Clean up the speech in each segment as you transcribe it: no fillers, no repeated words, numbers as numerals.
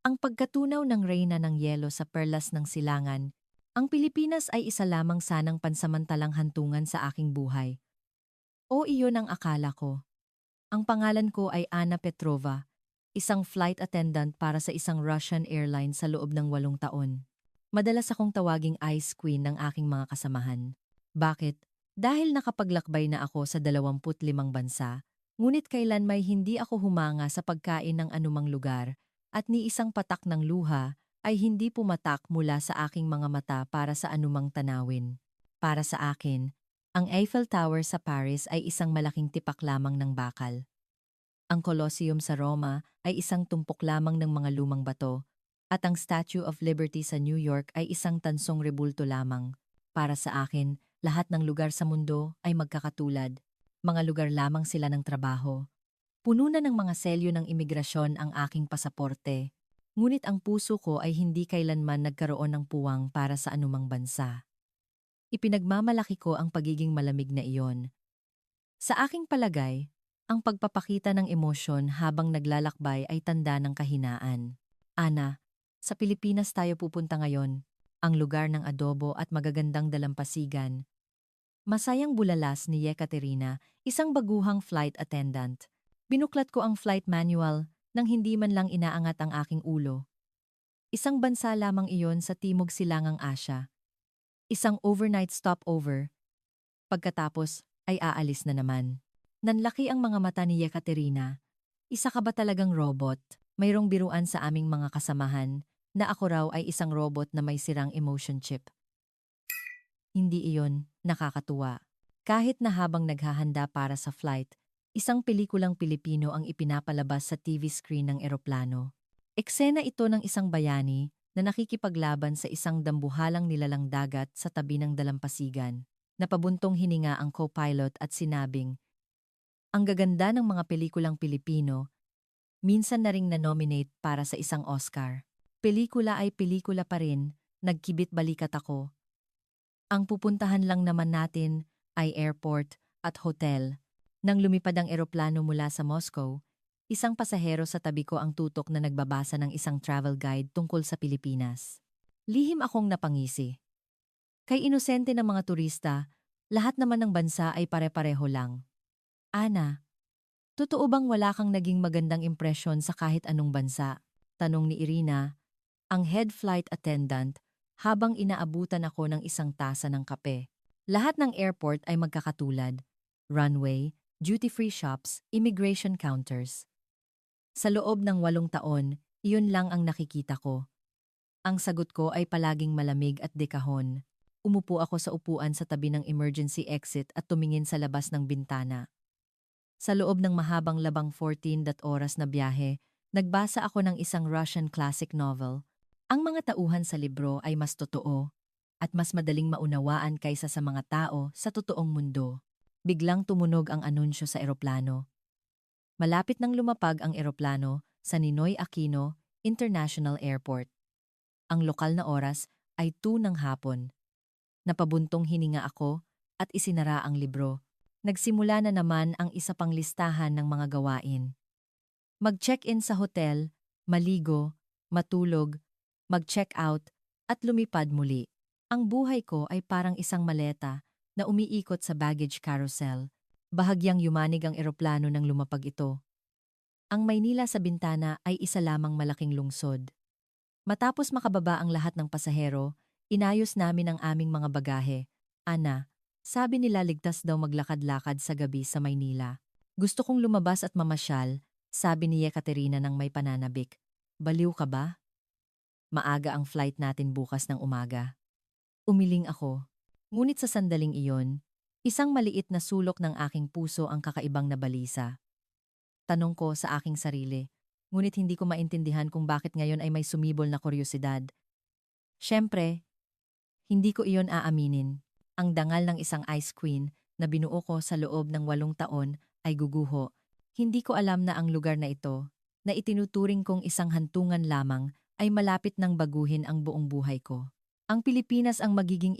Ang pagkatunaw ng reyna ng yelo sa perlas ng silangan, ang Pilipinas ay isa lamang sanang pansamantalang hantungan sa aking buhay. O iyon ang akala ko. Ang pangalan ko ay Anna Petrova, isang flight attendant para sa isang Russian airline sa loob ng 8 taon. Madalas akong tawaging Ice Queen ng aking mga kasamahan. Bakit? Dahil nakapaglakbay na ako sa 25 bansa, ngunit kailan may hindi ako humanga sa pagkain ng anumang lugar at ni isang patak ng luha ay hindi pumatak mula sa aking mga mata para sa anumang tanawin. Para sa akin, ang Eiffel Tower sa Paris ay isang malaking tipak lamang ng bakal. Ang Colosseum sa Roma ay isang tumpok lamang ng mga lumang bato, at ang Statue of Liberty sa New York ay isang tansong rebulto lamang. Para sa akin, lahat ng lugar sa mundo ay magkakatulad. Mga lugar lamang sila ng trabaho. Puno na ng mga selyo ng imigrasyon ang aking pasaporte. Ngunit ang puso ko ay hindi kailanman nagkaroon ng puwang para sa anumang bansa. Ipinagmamalaki ko ang pagiging malamig na iyon. Sa aking palagay, ang pagpapakita ng emosyon habang naglalakbay ay tanda ng kahinaan. Ana, sa Pilipinas tayo pupunta ngayon, ang lugar ng adobo at magagandang dalampasigan. Masayang bulalas ni Yekaterina, isang baguhang flight attendant. Binuklat ko ang flight manual nang hindi man lang inaangat ang aking ulo. Isang bansa lamang iyon sa Timog Silangang Asya. Isang overnight stopover. Pagkatapos ay aalis na naman. Nanlaki ang mga mata ni Yekaterina. Isa ka ba talagang robot? Mayroong biruan sa aming mga kasamahan na ako raw ay isang robot na may sirang emotion chip. Hindi iyon nakakatuwa. Kahit na habang naghahanda para sa flight, isang pelikulang Pilipino ang ipinapalabas sa TV screen ng eroplano. Eksena ito ng isang bayani na nakikipaglaban sa isang dambuhalang nilalang dagat sa tabi ng dalampasigan. Napabuntong hininga ang co-pilot at sinabing, "Ang gaganda ng mga pelikulang Pilipino, minsan na ring na-nominate para sa isang Oscar. Pelikula ay pelikula pa rin, nagkibit balikat ako. Ang pupuntahan lang naman natin ay airport at hotel." Nang lumipad ang eroplano mula sa Moscow, isang pasahero sa tabi ko ang tutok na nagbabasa ng isang travel guide tungkol sa Pilipinas. Lihim akong napangisi. Kay inosente ng mga turista, lahat naman ng bansa ay pare-pareho lang. Ana, totoo bang wala kang naging magandang impresyon sa kahit anong bansa? Tanong ni Irina, ang head flight attendant, habang inaabutan ako ng isang tasa ng kape. Lahat ng airport ay magkakatulad. Runway, duty-free shops, immigration counters. Sa loob ng 8 taon, iyon lang ang nakikita ko. Ang sagot ko ay palaging malamig at dekahon. Umupo ako sa upuan sa tabi ng emergency exit at tumingin sa labas ng bintana. Sa loob ng mahabang labang 14 oras na biyahe, nagbasa ako ng isang Russian classic novel. Ang mga tauhan sa libro ay mas totoo at mas madaling maunawaan kaysa sa mga tao sa totoong mundo. Biglang tumunog ang anunsyo sa eroplano. Malapit nang lumapag ang eroplano sa Ninoy Aquino International Airport. Ang lokal na oras ay 2 ng hapon. Napabuntong hininga ako at isinara ang libro. Nagsimula na naman ang isa pang listahan ng mga gawain. Mag-check-in sa hotel, maligo, matulog, mag-check out, at lumipad muli. Ang buhay ko ay parang isang maleta na umiikot sa baggage carousel. Bahagyang yumanig ang eroplano nang lumapag ito. Ang Maynila sa bintana ay isa lamang malaking lungsod. Matapos makababa ang lahat ng pasahero, inayos namin ang aming mga bagahe. Ana, sabi nila ligtas daw maglakad-lakad sa gabi sa Maynila. Gusto kong lumabas at mamasyal, sabi ni Yekaterina ng may pananabik. Baliw ka ba? Maaga ang flight natin bukas ng umaga. Umiling ako. Ngunit sa sandaling iyon, isang maliit na sulok ng aking puso ang kakaibang nabalisa. Tanong ko sa aking sarili, ngunit hindi ko maintindihan kung bakit ngayon ay may sumibol na kuryosidad. Siyempre, hindi ko iyon aaminin. Ang dangal ng isang ice queen na binuo ko sa loob ng 8 taon ay guguho. Hindi ko alam na ang lugar na ito, na itinuturing kong isang hantungan lamang, ay malapit nang baguhin ang buong buhay ko. Ang Pilipinas ang magiging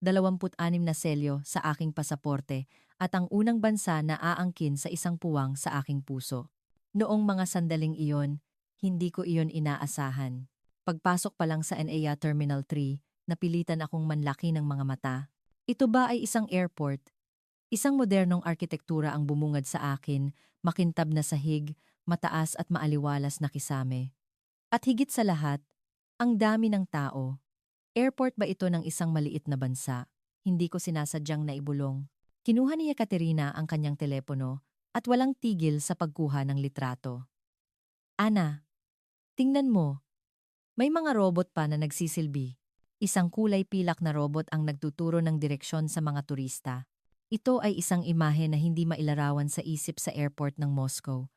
26 na selyo sa aking pasaporte at ang unang bansa na aangkin sa isang puwang sa aking puso. Noong mga sandaling iyon, Hindi ko iyon inaasahan. Pagpasok pa lang sa NAIA Terminal 3, napilitan akong manlaki ng mga mata. Ito ba ay isang airport? Isang modernong arkitektura ang bumungad sa akin, makintab na sahig, mataas at maaliwalas na kisame. At higit sa lahat, ang dami ng tao. Airport ba ito ng isang maliit na bansa? Hindi ko sinasadyang naibulong. Kinuha ni Ekaterina ang kanyang telepono at walang tigil sa pagkuha ng litrato. Ana, tingnan mo. May mga robot pa na nagsisilbi. Isang kulay pilak na robot ang nagtuturo ng direksyon sa mga turista. Ito ay isang imahe na hindi mailarawan sa isip sa airport ng Moscow.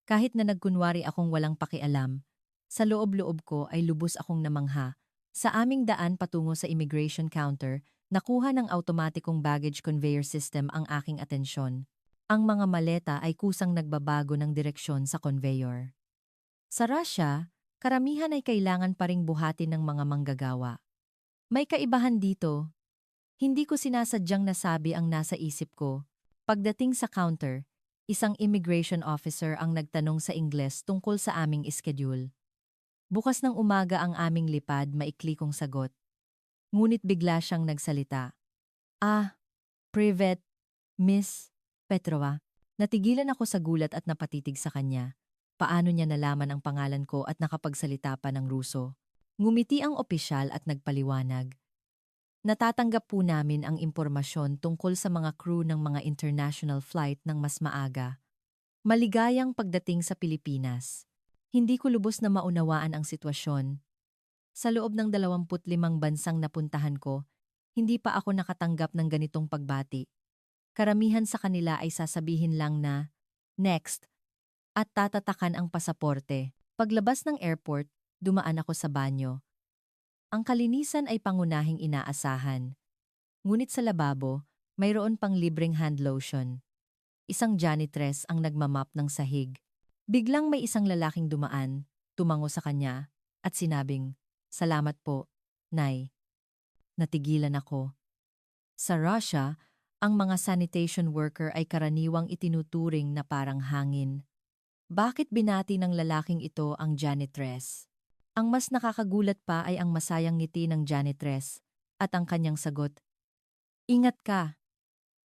Kahit na nagkunwari akong walang pakialam, sa loob-loob ko ay lubos akong namangha. Sa aming daan patungo sa immigration counter, nakuha ng automatikong baggage conveyor system ang aking atensyon. Ang mga maleta ay kusang nagbabago ng direksyon sa conveyor. Sa Russia, karamihan ay kailangan pa ring buhatin ng mga manggagawa. May kaibahan dito. Hindi ko sinasadyang nasabi ang nasa isip ko. Pagdating sa counter, isang immigration officer ang nagtanong sa Ingles tungkol sa aming schedule. Bukas ng umaga ang aming lipad, maikli kong sagot. Ngunit bigla siyang nagsalita. Privet, Miss Petrova. Natigilan ako sa gulat at napatitig sa kanya. Paano niya nalaman ang pangalan ko at nakapagsalita pa ng Ruso? Ngumiti ang opisyal at nagpaliwanag. Natatanggap po namin ang impormasyon tungkol sa mga crew ng mga international flight ng mas maaga. Maligayang pagdating sa Pilipinas. Hindi ko lubos na maunawaan ang sitwasyon. Sa loob ng 25 bansang napuntahan ko, hindi pa ako nakatanggap ng ganitong pagbati. Karamihan sa kanila ay sasabihin lang na, "Next," at tatatakan ang pasaporte. Paglabas ng airport, dumaan ako sa banyo. Ang kalinisan ay pangunahing inaasahan. Ngunit sa lababo, mayroon pang libreng hand lotion. Isang janitress ang nagmamap ng sahig. Biglang may isang lalaking dumaan, tumango sa kanya, at sinabing, "Salamat po, Nay." Natigilan ako. Sa Russia, ang mga sanitation worker ay karaniwang itinuturing na parang hangin. Bakit binati ng lalaking ito ang janitress? Ang mas nakakagulat pa ay ang masayang ngiti ng janitress at ang kanyang sagot, "Ingat ka,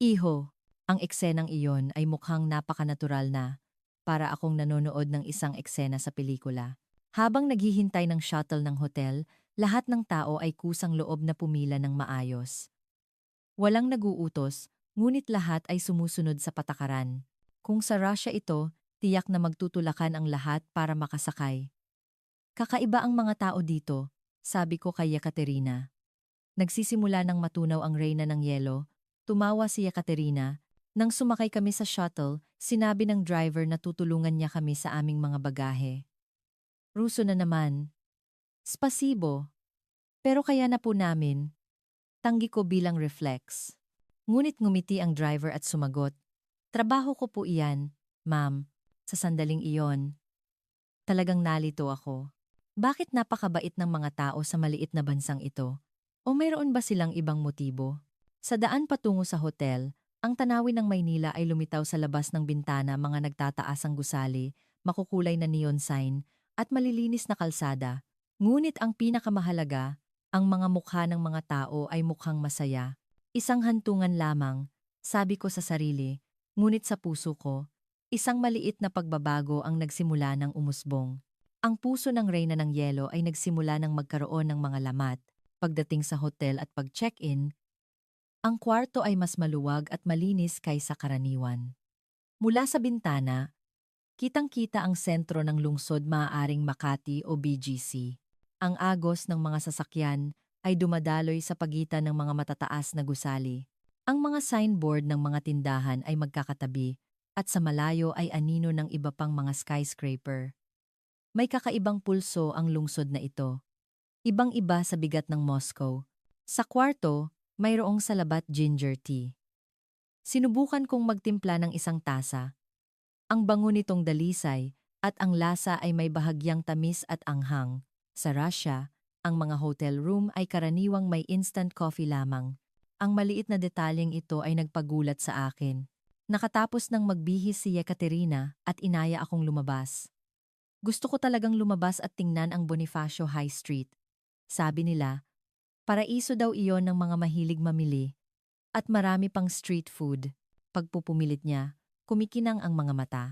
iho." Ang eksenang iyon ay mukhang napakanatural na, para akong nanonood ng isang eksena sa pelikula. Habang naghihintay ng shuttle ng hotel, lahat ng tao ay kusang loob na pumila ng maayos. Walang naguutos, ngunit lahat ay sumusunod sa patakaran. Kung sa Russia ito, tiyak na magtutulakan ang lahat para makasakay. Kakaiba ang mga tao dito, sabi ko kay Ekaterina. Nagsisimula ng matunaw ang reyna ng yelo, tumawa si Ekaterina. Nang sumakay kami sa shuttle, sinabi ng driver na tutulungan niya kami sa aming mga bagahe. Ruso na naman. Spasibo. Pero kaya na po namin. Tanggi ko bilang reflex. Ngunit ngumiti ang driver at sumagot, "Trabaho ko po iyan, ma'am." Sa sandaling iyon, talagang nalito ako. Bakit napakabait ng mga tao sa maliit na bansang ito? O mayroon ba silang ibang motibo? Sa daan patungo sa hotel, ang tanawin ng Maynila ay lumitaw sa labas ng bintana, mga nagtataasang gusali, makukulay na neon sign, at malilinis na kalsada. Ngunit ang pinakamahalaga, ang mga mukha ng mga tao ay mukhang masaya. Isang hantungan lamang, sabi ko sa sarili, ngunit sa puso ko, isang maliit na pagbabago ang nagsimula ng umusbong. Ang puso ng reyna ng yelo ay nagsimula ng magkaroon ng mga lamat. Pagdating sa hotel at pag-check-in, ang kwarto ay mas maluwag at malinis kaysa karaniwan. Mula sa bintana, kitang-kita ang sentro ng lungsod, maaaring Makati o BGC. Ang agos ng mga sasakyan ay dumadaloy sa pagitan ng mga matataas na gusali. Ang mga signboard ng mga tindahan ay magkakatabi at sa malayo ay anino ng iba pang mga skyscraper. May kakaibang pulso ang lungsod na ito. Ibang-iba sa bigat ng Moscow. Sa kwarto, mayroong salabat ginger tea. Sinubukan kong magtimpla ng isang tasa. Ang bango nitong dalisay at ang lasa ay may bahagyang tamis at anghang. Sa Russia, ang mga hotel room ay karaniwang may instant coffee lamang. Ang maliit na detalyeng ito ay nagpagulat sa akin. Nakatapos ng magbihis si Ekaterina at inaya akong lumabas. Gusto ko talagang lumabas at tingnan ang Bonifacio High Street. Sabi nila, paraiso daw iyon ng mga mahilig mamili at marami pang street food. Pagpupumilit niya, kumikinang ang mga mata.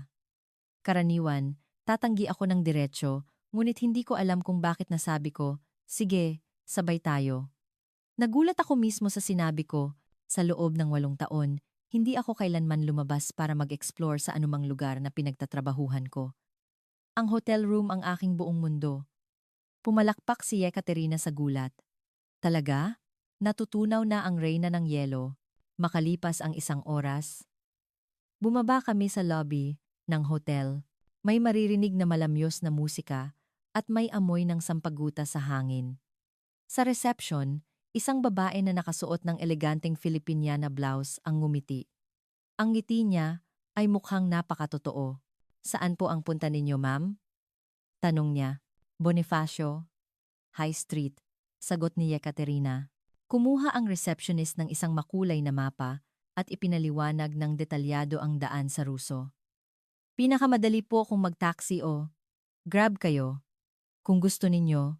Karaniwan, tatanggi ako ng diretsyo, ngunit hindi ko alam kung bakit nasabi ko, sige, sabay tayo. Nagulat ako mismo sa sinabi ko, sa loob ng 8 taon, hindi ako kailanman lumabas para mag-explore sa anumang lugar na pinagtatrabahuhan ko. Ang hotel room ang aking buong mundo. Pumalakpak si Ekaterina sa gulat. Talaga? Natutunaw na ang reyna ng yelo. Makalipas ang 1 oras. Bumaba kami sa lobby ng hotel. May maririnig na malamyos na musika at may amoy ng sampaguta sa hangin. Sa reception, isang babae na nakasuot ng eleganteng Filipiniana blouse ang ngumiti. Ang ngiti niya ay mukhang napakatotoo. Saan po ang punta ninyo, ma'am? Tanong niya. Bonifacio, High Street, sagot ni Ekaterina. Kumuha ang receptionist ng isang makulay na mapa at ipinaliwanag ng detalyado ang daan sa Ruso. Pinakamadali po kung mag-taxi o grab kayo. Kung gusto ninyo,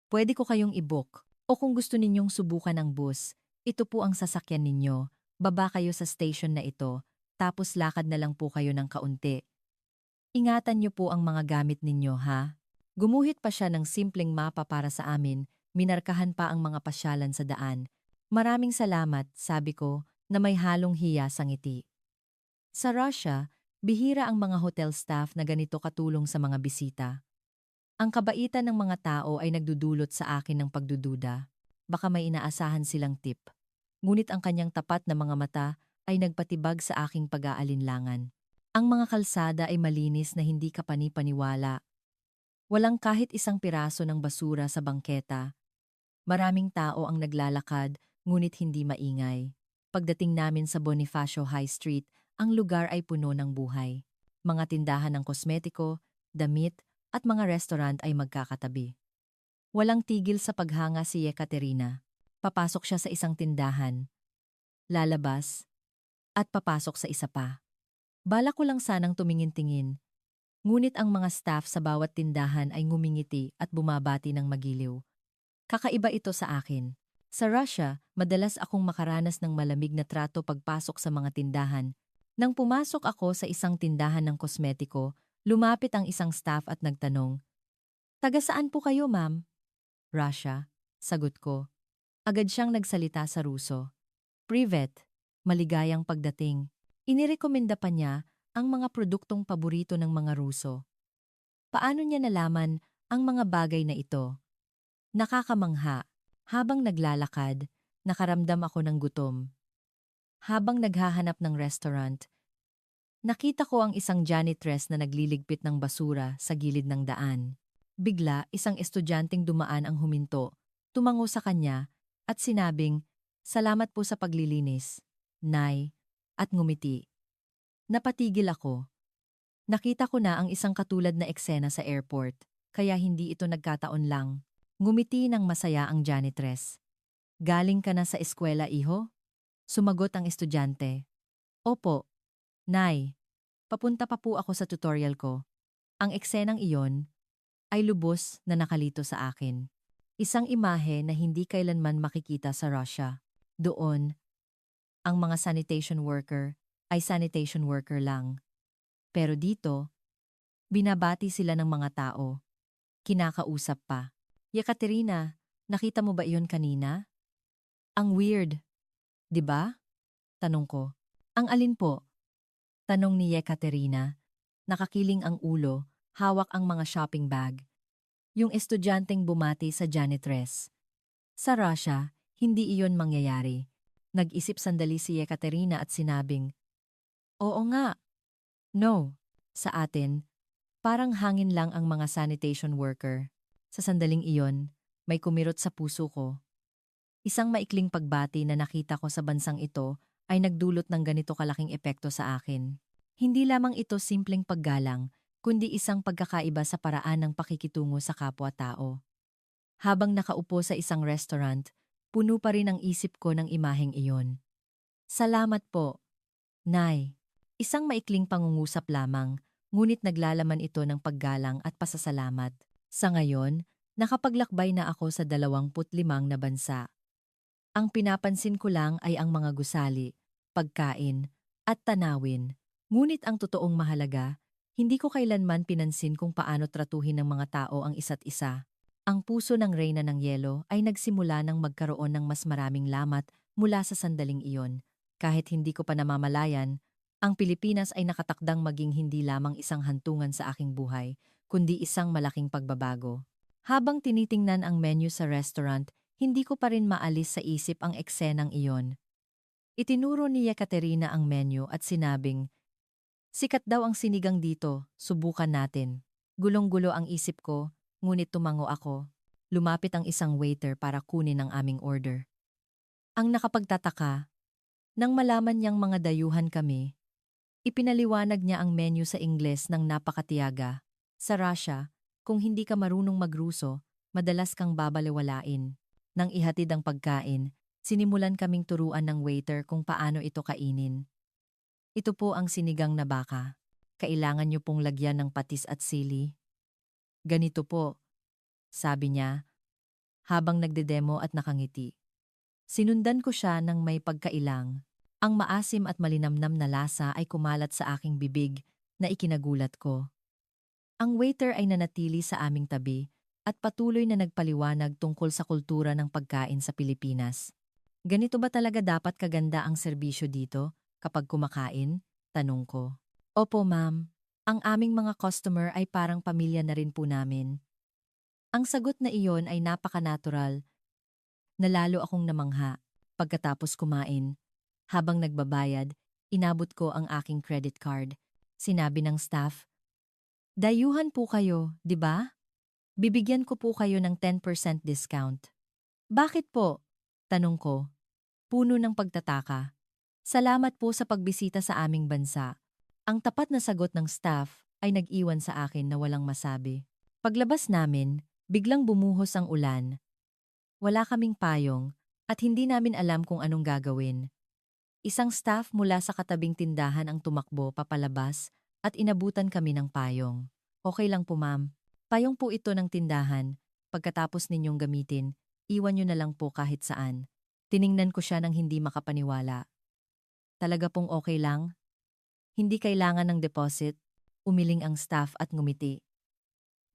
pwede ko kayong i-book. O kung gusto ninyong subukan ang bus, ito po ang sasakyan ninyo. Baba kayo sa station na ito, tapos lakad na lang po kayo ng kaunti. Ingatan niyo po ang mga gamit ninyo, ha? Gumuhit pa siya ng simpleng mapa para sa amin, minarkahan pa ang mga pasyalan sa daan. Maraming salamat, sabi ko, na may halong hiya sa ngiti. Sa Russia, bihira ang mga hotel staff na ganito katulong sa mga bisita. Ang kabaitan ng mga tao ay nagdudulot sa akin ng pagdududa. Baka may inaasahan silang tip. Ngunit ang kanyang tapat na mga mata ay nagpatibag sa aking pag-aalinlangan. Ang mga kalsada ay malinis na hindi kapani-paniwala. Walang kahit isang piraso ng basura sa bangketa. Maraming tao ang naglalakad, ngunit hindi maingay. Pagdating namin sa Bonifacio High Street, ang lugar ay puno ng buhay. Mga tindahan ng kosmetiko, damit, at mga restaurant ay magkakatabi. Walang tigil sa paghanga si Ekaterina. Papasok siya sa isang tindahan, lalabas, at papasok sa isa pa. Bala ko lang sanang tumingin-tingin, ngunit ang mga staff sa bawat tindahan ay ngumingiti at bumabati ng magiliw. Kakaiba ito sa akin. Sa Russia, madalas akong makaranas ng malamig na trato pagpasok sa mga tindahan. Nang pumasok ako sa isang tindahan ng kosmetiko, lumapit ang isang staff at nagtanong, "Taga saan po kayo, ma'am?" "Russia," sagot ko. Agad siyang nagsalita sa Ruso. "Privet," maligayang pagdating. Inirekomenda pa niya ang mga produktong paborito ng mga Ruso. Paano niya nalaman ang mga bagay na ito? Nakakamangha. Habang naglalakad, nakaramdam ako ng gutom. Habang naghahanap ng restaurant, nakita ko ang isang janitress na nagliligpit ng basura sa gilid ng daan. Bigla, isang estudyanteng dumaan ang huminto, tumango sa kanya, at sinabing, "Salamat po sa paglilinis, Nay," at ngumiti. Napatigil ako. Nakita ko na ang isang katulad na eksena sa airport, kaya hindi ito nagkataon lang. Ngumiti ng masaya ang janitress. "Galing ka na sa eskwela, iho?" Sumagot ang estudyante. "Opo, Nay. Papunta pa po ako sa tutorial ko." Ang eksenang iyon ay lubos na nakalito sa akin. Isang imahe na hindi kailanman makikita sa Russia. Doon, ang mga sanitation worker ay sanitation worker lang. Pero dito, binabati sila ng mga tao. Kinakausap pa. "Yekaterina, nakita mo ba iyon kanina? Ang weird, 'di ba?" Tanong ko. "Ang alin po?" Tanong ni Yekaterina. Nakakiling ang ulo, hawak ang mga shopping bag. Yung estudyanteng bumati sa janitress. Sa Russia, hindi iyon mangyayari. Nag-isip sandali si Yekaterina at sinabing, "Oo nga." "No." Sa atin, parang hangin lang ang mga sanitation worker. Sa sandaling iyon, may kumirot sa puso ko. Isang maikling pagbati na nakita ko sa bansang ito ay nagdulot ng ganito kalaking epekto sa akin. Hindi lamang ito simpleng paggalang, kundi isang pagkakaiba sa paraan ng pakikitungo sa kapwa-tao. Habang nakaupo sa isang restaurant, puno pa rin ang isip ko ng imaheng iyon. "Salamat po, Nay." Isang maikling pangungusap lamang, ngunit naglalaman ito ng paggalang at pasasalamat. Sa ngayon, nakapaglakbay na ako sa 25 na bansa. Ang pinapansin ko lang ay ang mga gusali, pagkain, at tanawin. Ngunit ang totoong mahalaga, hindi ko kailanman pinansin kung paano tratuhin ng mga tao ang isa't isa. Ang puso ng Reyna ng Yelo ay nagsimula ng magkaroon ng mas maraming lamat mula sa sandaling iyon. Kahit hindi ko pa namamalayan, ang Pilipinas ay nakatakdang maging hindi lamang isang hantungan sa aking buhay, kundi isang malaking pagbabago. Habang tinitingnan ang menu sa restaurant, hindi ko pa rin maalis sa isip ang eksenang iyon. Itinuro ni Ekaterina ang menu at sinabing, "Sikat daw ang sinigang dito, subukan natin." Gulong-gulo ang isip ko, ngunit tumango ako. Lumapit ang isang waiter para kunin ang aming order. Ang nakapagtataka, nang malaman niyang mga dayuhan kami, ipinaliwanag niya ang menu sa Ingles ng napakatiyaga. Sa Russia, kung hindi ka marunong magruso, madalas kang babalewalain. Nang ihatid ang pagkain, sinimulan kaming turuan ng waiter kung paano ito kainin. "Ito po ang sinigang na baka. Kailangan niyo pong lagyan ng patis at sili. Ganito po," sabi niya, habang nagdedemo at nakangiti. Sinundan ko siya ng may pagkailang. Ang maasim at malinamnam na lasa ay kumalat sa aking bibig na ikinagulat ko. Ang waiter ay nanatili sa aming tabi at patuloy na nagpaliwanag tungkol sa kultura ng pagkain sa Pilipinas. "Ganito ba talaga dapat kaganda ang serbisyo dito kapag kumakain?" tanong ko. "Opo, ma'am. Ang aming mga customer ay parang pamilya na rin po namin." Ang sagot na iyon ay napaka-natural na lalo akong namangha. Pagkatapos kumain, habang nagbabayad, inabot ko ang aking credit card. Sinabi ng staff, "Dayuhan po kayo, di ba? Bibigyan ko po kayo ng 10% discount." "Bakit po?" tanong ko, puno ng pagtataka. "Salamat po sa pagbisita sa aming bansa." Ang tapat na sagot ng staff ay nag-iwan sa akin na walang masabi. Paglabas namin, biglang bumuhos ang ulan. Wala kaming payong at hindi namin alam kung anong gagawin. Isang staff mula sa katabing tindahan ang tumakbo papalabas at inabutan kami ng payong. "Okay lang po, ma'am. Payong po ito ng tindahan. Pagkatapos ninyong gamitin, iwan nyo na lang po kahit saan." Tiningnan ko siya ng hindi makapaniwala. "Talaga pong okay lang? Hindi kailangan ng deposit?" Umiling ang staff at ngumiti.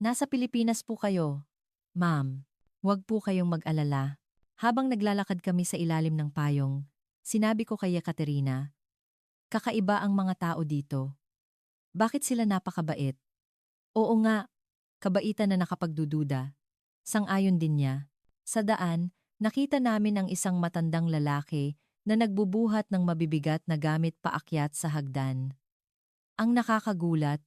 "Nasa Pilipinas po kayo, ma'am. Huwag po kayong mag-alala." Habang naglalakad kami sa ilalim ng payong, sinabi ko kay Ekaterina, "Kakaiba ang mga tao dito. Bakit sila napakabait?" "Oo nga, kabaitan na nakapagdududa." Sang-ayon din niya. Sa daan, nakita namin ang isang matandang lalaki na nagbubuhat ng mabibigat na gamit paakyat sa hagdan. Ang nakakagulat,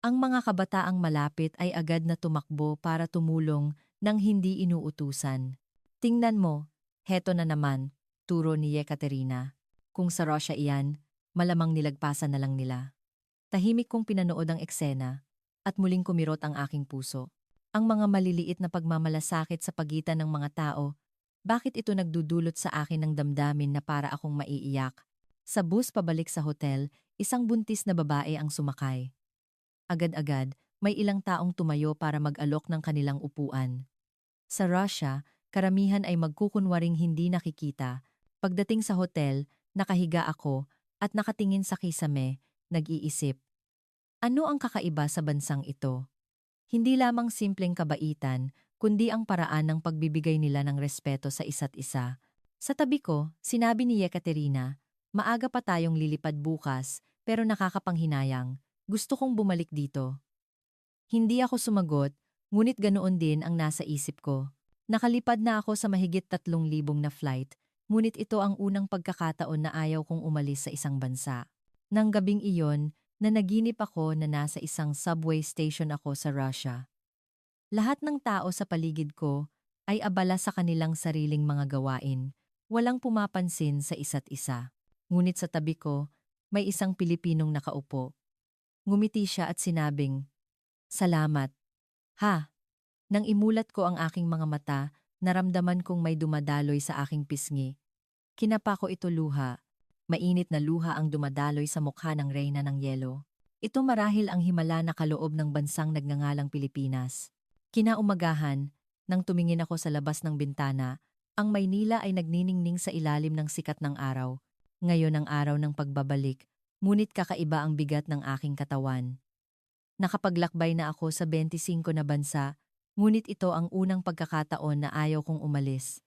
ang mga kabataang malapit ay agad na tumakbo para tumulong nang hindi inuutusan. "Tingnan mo, heto na naman," turo ni Ekaterina. "Kung sa Russia iyan, malamang nilagpasan na lang nila." Tahimik kong pinanood ang eksena at muling kumirot ang aking puso. Ang mga maliliit na pagmamalasakit sa pagitan ng mga tao, bakit ito nagdudulot sa akin ng damdamin na para akong maiiyak? Sa bus pabalik sa hotel, isang buntis na babae ang sumakay. Agad-agad, may ilang taong tumayo para mag-alok ng kanilang upuan. Sa Russia, karamihan ay magkukunwaring hindi nakikita. Pagdating sa hotel, nakahiga ako at nakatingin sa kisame, nag-iisip. Ano ang kakaiba sa bansang ito? Hindi lamang simpleng kabaitan, kundi ang paraan ng pagbibigay nila ng respeto sa isa't isa. Sa tabi ko, sinabi ni Ekaterina, "Maaga pa tayong lilipad bukas, pero nakakapanghinayang. Gusto kong bumalik dito." Hindi ako sumagot, ngunit ganoon din ang nasa isip ko. Nakalipad na ako sa mahigit 3,000 na flight, ngunit ito ang unang pagkakataon na ayaw kong umalis sa isang bansa. Nang gabing iyon, nanaginip ako na nasa isang subway station ako sa Russia. Lahat ng tao sa paligid ko ay abala sa kanilang sariling mga gawain, walang pumapansin sa isa't isa. Ngunit sa tabi ko, may isang Pilipinong nakaupo. Ngumiti siya at sinabing, "Salamat." Ha! Nang imulat ko ang aking mga mata, naramdaman kong may dumadaloy sa aking pisngi. Kinapa ko ito luha. Mainit na luha ang dumadaloy sa mukha ng Reyna ng Yelo. Ito marahil ang himala na kaloob ng bansang nagngangalang Pilipinas. Kinaumagahan, nang tumingin ako sa labas ng bintana, ang Maynila ay nagniningning sa ilalim ng sikat ng araw. Ngayon ang araw ng pagbabalik, ngunit kakaiba ang bigat ng aking katawan. Nakapaglakbay na ako sa 25 na bansa, ngunit ito ang unang pagkakataon na ayaw kong umalis.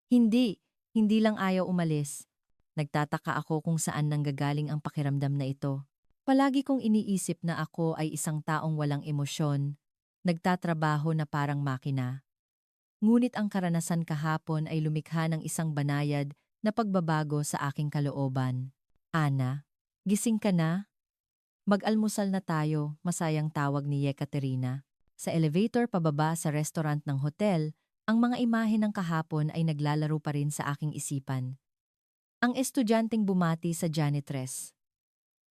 Hindi lang ayaw umalis. Nagtataka ako kung saan nanggagaling ang pakiramdam na ito. Palagi kong iniisip na ako ay isang taong walang emosyon, nagtatrabaho na parang makina. Ngunit ang karanasan kahapon ay lumikha ng isang banayad na pagbabago sa aking kalooban. Ana, gising ka na? Mag-almusal na tayo, masayang tawag ni Yekaterina. Sa elevator pababa sa restaurant ng hotel, ang mga imahe ng kahapon ay naglalaro pa rin sa aking isipan. Ang estudyanteng bumati sa janitress.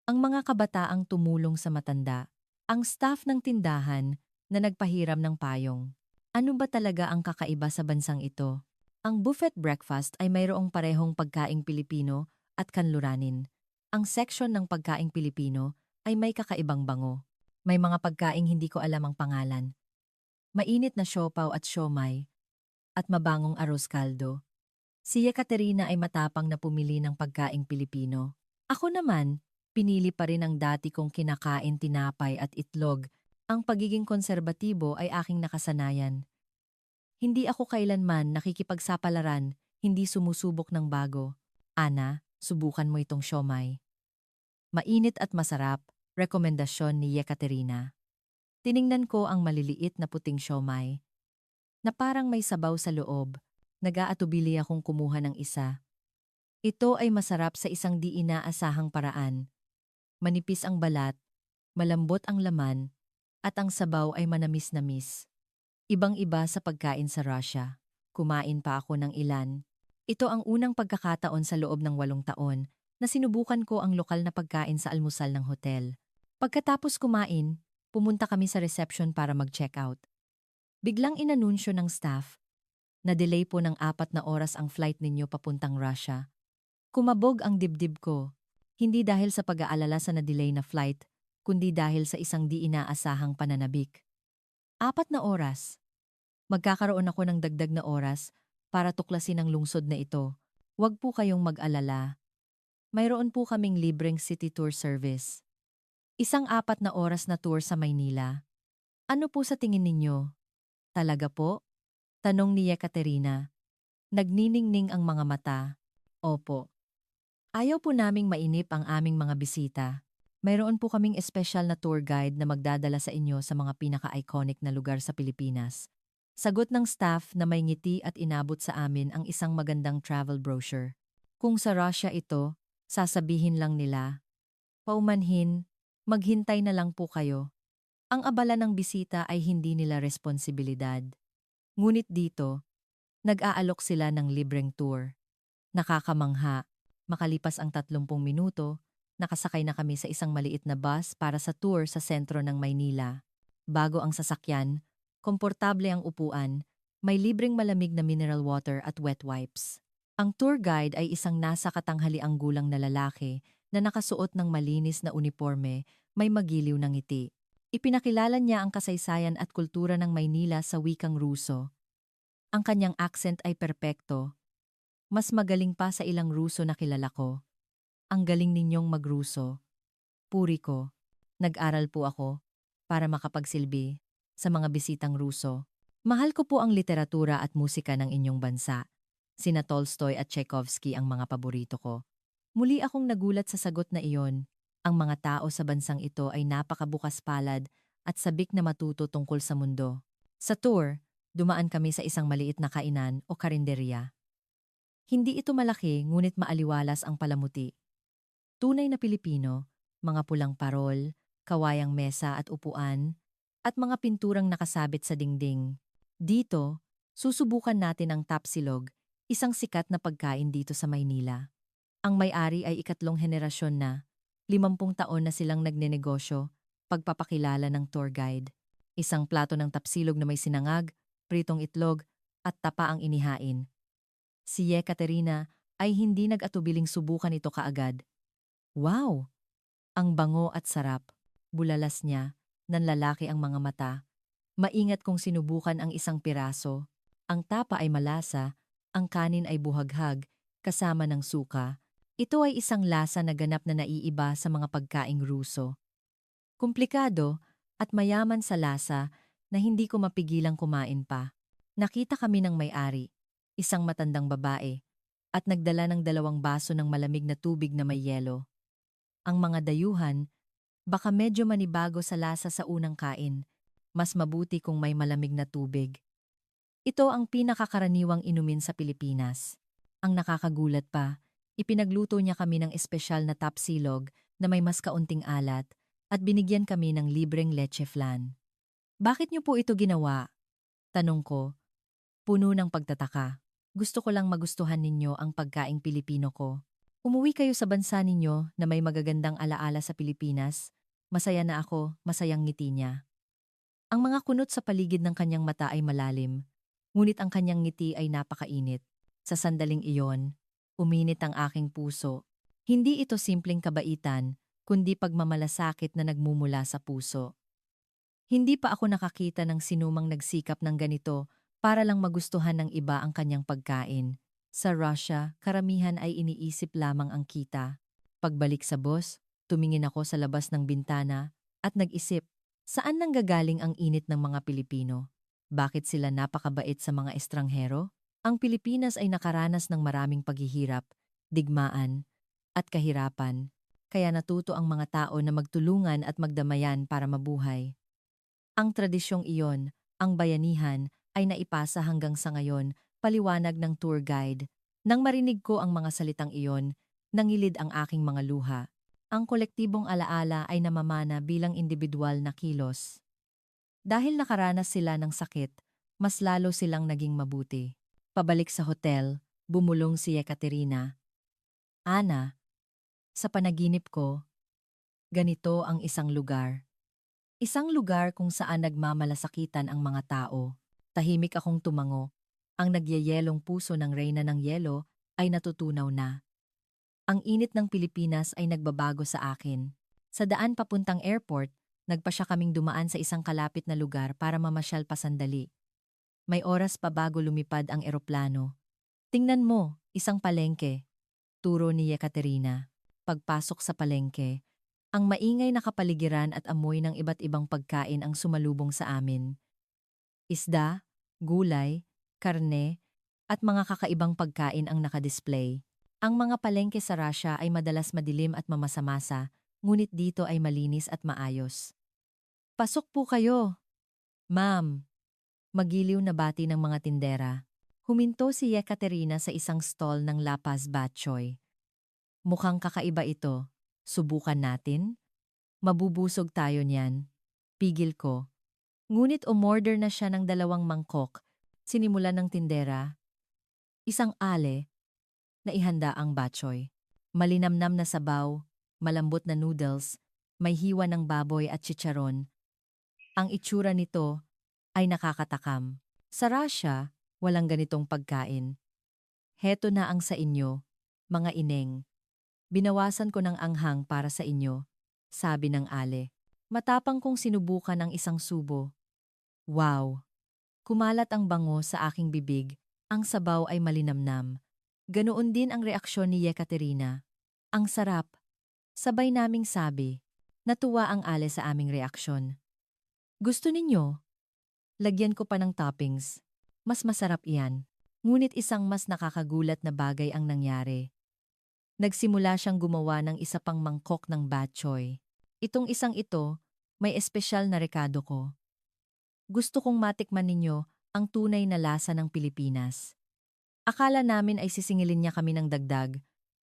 Ang mga kabataang tumulong sa matanda. Ang staff ng tindahan na nagpahiram ng payong. Ano ba talaga ang kakaiba sa bansang ito? Ang buffet breakfast ay mayroong parehong pagkaing Pilipino at kanluranin. Ang section ng pagkaing Pilipino ay may kakaibang bango. May mga pagkaing hindi ko alam ang pangalan. Mainit na siopaw at siomay at mabangong arroz caldo. Si Ekaterina ay matapang na pumili ng pagkaing Pilipino. Ako naman, pinili pa rin ang dati kong kinakain tinapay at itlog. Ang pagiging konserbatibo ay aking nakasanayan. Hindi ako kailanman nakikipagsapalaran, hindi sumusubok ng bago. Ana, subukan mo itong siomay. Mainit at masarap, rekomendasyon ni Yekaterina. Tiningnan ko ang maliliit na puting siomay, na parang may sabaw sa loob. Nag-aatubili akong kumuha ng isa. Ito ay masarap sa isang di inaasahang paraan. Manipis ang balat, malambot ang laman, at ang sabaw ay manamis-namis. Ibang-iba sa pagkain sa Russia. Kumain pa ako ng ilan. Ito ang unang pagkakataon sa loob ng 8 taon na sinubukan ko ang lokal na pagkain sa almusal ng hotel. Pagkatapos kumain, pumunta kami sa reception para mag-check out. Biglang inanunsyo ng staff na delay po ng 4 na oras ang flight ninyo papuntang Russia. Kumabog ang dibdib ko, hindi dahil sa pag-aalala sa na-delay na flight, kundi dahil sa isang di inaasahang pananabik. 4 na oras. Magkakaroon ako ng dagdag na oras para tuklasin ang lungsod na ito. Huwag po kayong mag-alala. Mayroon po kaming libreng city tour service. Isang 4 na oras na tour sa Maynila. Ano po sa tingin ninyo? Talaga po? Tanong ni Yekaterina. Nagniningning ang mga mata. Opo. Ayaw po naming mainip ang aming mga bisita. Mayroon po kaming espesyal na tour guide na magdadala sa inyo sa mga pinaka-iconic na lugar sa Pilipinas. Sagot ng staff na may ngiti at inabot sa amin ang isang magandang travel brochure. Kung sa Russia ito, sasabihin lang nila, paumanhin, maghintay na lang po kayo. Ang abala ng bisita ay hindi nila responsibilidad. Ngunit dito, nag-aalok sila ng libreng tour. Nakakamangha, makalipas ang 30 minuto, nakasakay na kami sa isang maliit na bus para sa tour sa sentro ng Maynila. Bago ang sasakyan, komportable ang upuan, may libreng malamig na mineral water at wet wipes. Ang tour guide ay isang nasa katanghaliang gulang na lalaki na nakasuot ng malinis na uniforme, may magiliw na ngiti. Ipinakilala niya ang kasaysayan at kultura ng Maynila sa wikang Ruso. Ang kanyang accent ay perpekto. Mas magaling pa sa ilang Ruso na kilala ko. Ang galing ninyong mag-Ruso. Puri ko. Nag-aral po ako para makapagsilbi sa mga bisitang Ruso. Mahal ko po ang literatura at musika ng inyong bansa. Sina Tolstoy at Tchaikovsky ang mga paborito ko. Muli akong nagulat sa sagot na iyon. Ang mga tao sa bansang ito ay napakabukas palad at sabik na matuto tungkol sa mundo. Sa tour, dumaan kami sa isang maliit na kainan o karinderya. Hindi ito malaki ngunit maaliwalas ang palamuti. Tunay na Pilipino, mga pulang parol, kawayang mesa at upuan, at mga pinturang nakasabit sa dingding. Dito, susubukan natin ang tapsilog, isang sikat na pagkain dito sa Maynila. Ang may-ari ay 3 henerasyon na, 50 taon na silang nagnenegosyo, pagpapakilala ng tour guide. Isang plato ng tapsilog na may sinangag, pritong itlog, at tapa ang inihain. Si Yekaterina ay hindi nag-atubiling subukan ito kaagad. Wow! Ang bango at sarap. Bulalas niya, nanlalaki ang mga mata. Maingat kong sinubukan ang isang piraso. Ang tapa ay malasa, ang kanin ay buhaghag, kasama ng suka. Ito ay isang lasa na ganap na naiiba sa mga pagkaing Ruso. Komplikado at mayaman sa lasa na hindi ko mapigilang kumain pa. Nakita kami ng may-ari, isang matandang babae, at nagdala ng 2 baso ng malamig na tubig na may yelo. Ang mga dayuhan, baka medyo manibago sa lasa sa unang kain. Mas mabuti kung may malamig na tubig. Ito ang pinakakaraniwang inumin sa Pilipinas. Ang nakakagulat pa, ipinagluto niya kami ng espesyal na tapsilog na may mas kaunting alat at binigyan kami ng libreng leche flan. Bakit niyo po ito ginawa? Tanong ko, puno ng pagtataka. Gusto ko lang magustuhan ninyo ang pagkaing Pilipino ko. Umuwi kayo sa bansa ninyo na may magagandang alaala sa Pilipinas. Masaya na ako, masayang ngiti niya. Ang mga kunot sa paligid ng kanyang mata ay malalim, ngunit ang kanyang ngiti ay napakainit. Sa sandaling iyon, uminit ang aking puso. Hindi ito simpleng kabaitan, kundi pagmamalasakit na nagmumula sa puso. Hindi pa ako nakakita ng sinumang nagsikap ng ganito para lang magustuhan ng iba ang kanyang pagkain. Sa Russia, karamihan ay iniisip lamang ang kita. Pagbalik sa boss, tumingin ako sa labas ng bintana at nag-isip, saan nanggagaling ang init ng mga Pilipino? Bakit sila napakabait sa mga estranghero? Ang Pilipinas ay nakaranas ng maraming paghihirap, digmaan, at kahirapan, kaya natuto ang mga tao na magtulungan at magdamayan para mabuhay. Ang tradisyong iyon, ang bayanihan, ay naipasa hanggang sa ngayon, paliwanag ng tour guide. Nang marinig ko ang mga salitang iyon, nangilid ang aking mga luha. Ang kolektibong alaala ay namamana bilang individual na kilos. Dahil nakaranas sila ng sakit, mas lalo silang naging mabuti. Pabalik sa hotel, bumulong si Ekaterina. Ana, sa panaginip ko, ganito ang isang lugar. Isang lugar kung saan nagmamalasakitan ang mga tao. Tahimik akong tumango. Ang nagyayelong puso ng reyna ng yelo ay natutunaw na. Ang init ng Pilipinas ay nagbabago sa akin. Sa daan papuntang airport, nagpa siya kaming dumaan sa isang kalapit na lugar para mamasyal pa sandali. May oras pa bago lumipad ang eroplano. Tingnan mo, isang palengke. Turo ni Ekaterina. Pagpasok sa palengke, ang maingay na kapaligiran at amoy ng iba't ibang pagkain ang sumalubong sa amin. Isda, gulay, karne, at mga kakaibang pagkain ang nakadisplay. Ang mga palengke sa Russia ay madalas madilim at mamasamasa, ngunit dito ay malinis at maayos. Pasok po kayo, ma'am. Magiliw na bati ng mga tindera. Huminto si Ekaterina sa isang stall ng lapas batchoy. Mukhang kakaiba ito. Subukan natin? Mabubusog tayo niyan. Pigil ko. Ngunit umorder na siya ng 2 mangkok. Sinimulan ng tindera. Isang ale, na ihanda ang batchoy. Malinamnam na sabaw, malambot na noodles, may hiwa ng baboy at chicharon. Ang itsura nito ay nakakatakam. Sa Russia, walang ganitong pagkain. Heto na ang sa inyo, mga ineng. Binawasan ko ng anghang para sa inyo, sabi ng ale. Matapang kong sinubukan ang isang subo. Wow! Kumalat ang bango sa aking bibig, ang sabaw ay malinamnam. Ganoon din ang reaksyon ni Ekaterina. Ang sarap. Sabay naming sabi. Natuwa ang ale sa aming reaksyon. Gusto ninyo? Lagyan ko pa ng toppings. Mas masarap iyan. Ngunit isang mas nakakagulat na bagay ang nangyari. Nagsimula siyang gumawa ng isa pang mangkok ng batchoy. Itong isang ito, may espesyal na rekado ko. Gusto kong matikman ninyo ang tunay na lasa ng Pilipinas. Akala namin ay sisingilin niya kami ng dagdag,